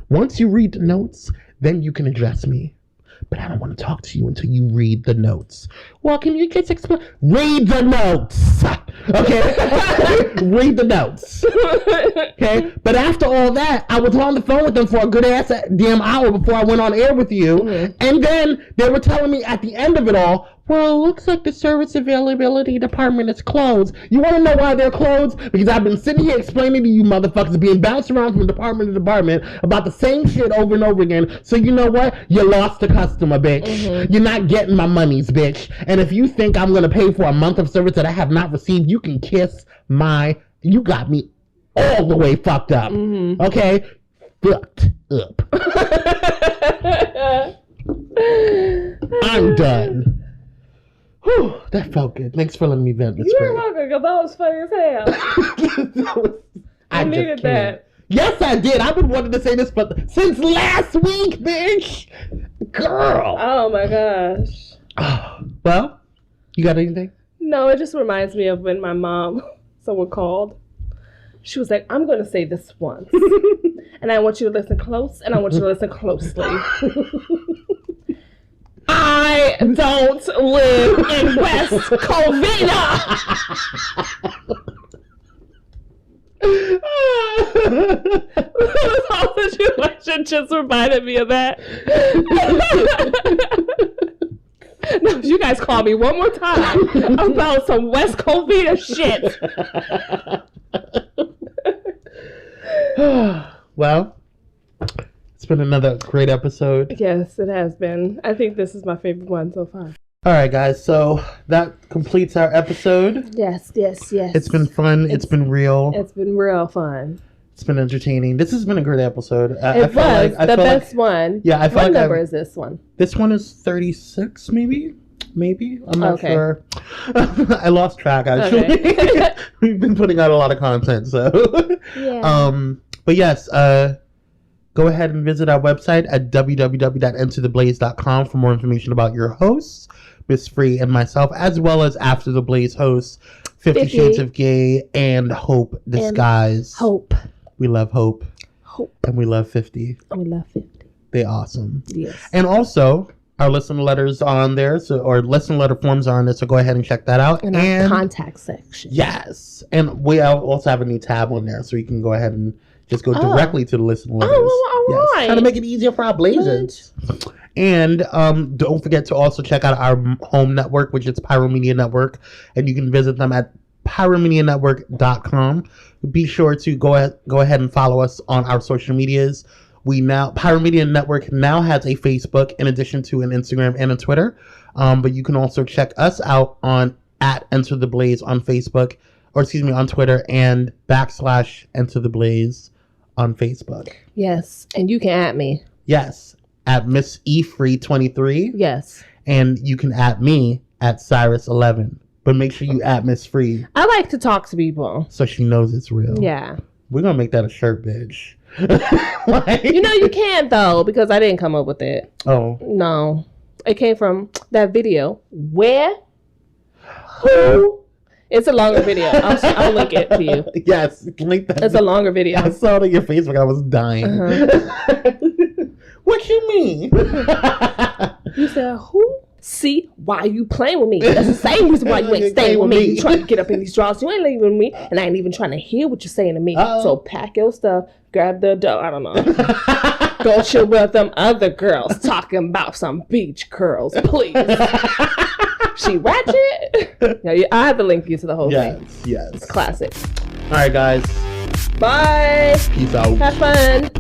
A: Once you read the notes, then you can address me. But I don't want to talk to you until you read the notes. Well, can you just explain? Read the notes. Okay? Read the notes. Okay? But after all that, I was on the phone with them for a good ass damn hour before I went on air with you. Mm-hmm. And then they were telling me at the end of it all, well, it looks like the service availability department is closed. You want to know why they're closed? Because I've been sitting here explaining to you motherfuckers, being bounced around from department to department about the same shit over and over again. So you know what? You lost a customer, bitch. Mm-hmm. You're not getting my monies, bitch. And if you think I'm going to pay for a month of service that I have not received, you can kiss my... You got me all the way fucked up. Mm-hmm. Okay? Fucked up. I'm done. Whew, that felt good. Thanks for letting me vent.
C: You were welcome, because that was funny as hell.
A: I
C: needed that.
A: Yes, I did. I've been wanting to say this since last week, bitch. Girl.
C: Oh, my gosh.
A: Well, you got anything?
C: No, it just reminds me of when my mom, someone called. She was like, I'm going to say this once. And I want you to listen close, and I want you to listen closely. I don't live in West Covina. This whole situation just reminded me of that. you guys call me one more time about some West Covina shit.
A: Well, it's been another great episode.
C: Yes, it has been. I think this is my favorite one so far.
A: All right, guys. So that completes our episode.
C: Yes.
A: It's been fun. It's been real.
C: It's been real fun.
A: It's been entertaining. This has been a great episode.
C: It was the best one.
A: Yeah, I feel
C: what
A: like
C: number is this one?
A: This one is 36, maybe. I'm not sure. I lost track actually. Okay. We've been putting out a lot of content, so
C: yeah.
A: But yes, go ahead and visit our website at www.entertheblaze.com for more information about your hosts, Miss Free and myself, as well as After the Blaze hosts, 50 Shades of Gay and Hope Disguise.
C: Hope.
A: We love Hope.
C: Hope.
A: And we love 50.
C: And we love 50.
A: They're awesome.
C: Yes.
A: And also, our listener letters are on there, or listener letter forms are on there, so go ahead and check that out.
C: In our contact section.
A: Yes. And we also have a new tab on there, so you can go ahead and just go directly to the listener letters.
C: Oh, all right.
A: Trying to make it easier for our blazers. And don't forget to also check out our home network, which is Pyro Media Network, and you can visit them at pyromedianetwork.com. Be sure to go ahead and follow us on our social medias. Pyro Media Network now has a Facebook in addition to an Instagram and a Twitter. But you can also check us out on at Enter the Blaze on Facebook, on Twitter, and /Enter the Blaze on Facebook.
C: Yes. And you can at me.
A: Yes. At Miss E Free23.
C: Yes.
A: And you can at me at Cyrus11. But make sure you at Miss Free.
C: I like to talk to people.
A: So she knows it's real.
C: Yeah.
A: We're going to make that a shirt, bitch.
C: You can't though, because I didn't come up with it.
A: Oh.
C: No. It came from that video. Where? Who? It's a longer video. I'll link it to you.
A: Yes. Link that.
C: It's a longer video.
A: I saw it on your Facebook. I was dying. What you mean?
C: You said who? See, why you playing with me? That's the same reason why you ain't staying with me. You trying to get up in these drawers. You ain't leaving with me. And I ain't even trying to hear what you're saying to me. So pack your stuff, grab the dough. I don't know. Go chill with them other girls talking about some beach curls, please. She ratchet? No, I have to link you to the whole thing.
A: Yes.
C: It's classic.
A: All right, guys.
C: Bye.
A: Peace out.
C: Have fun.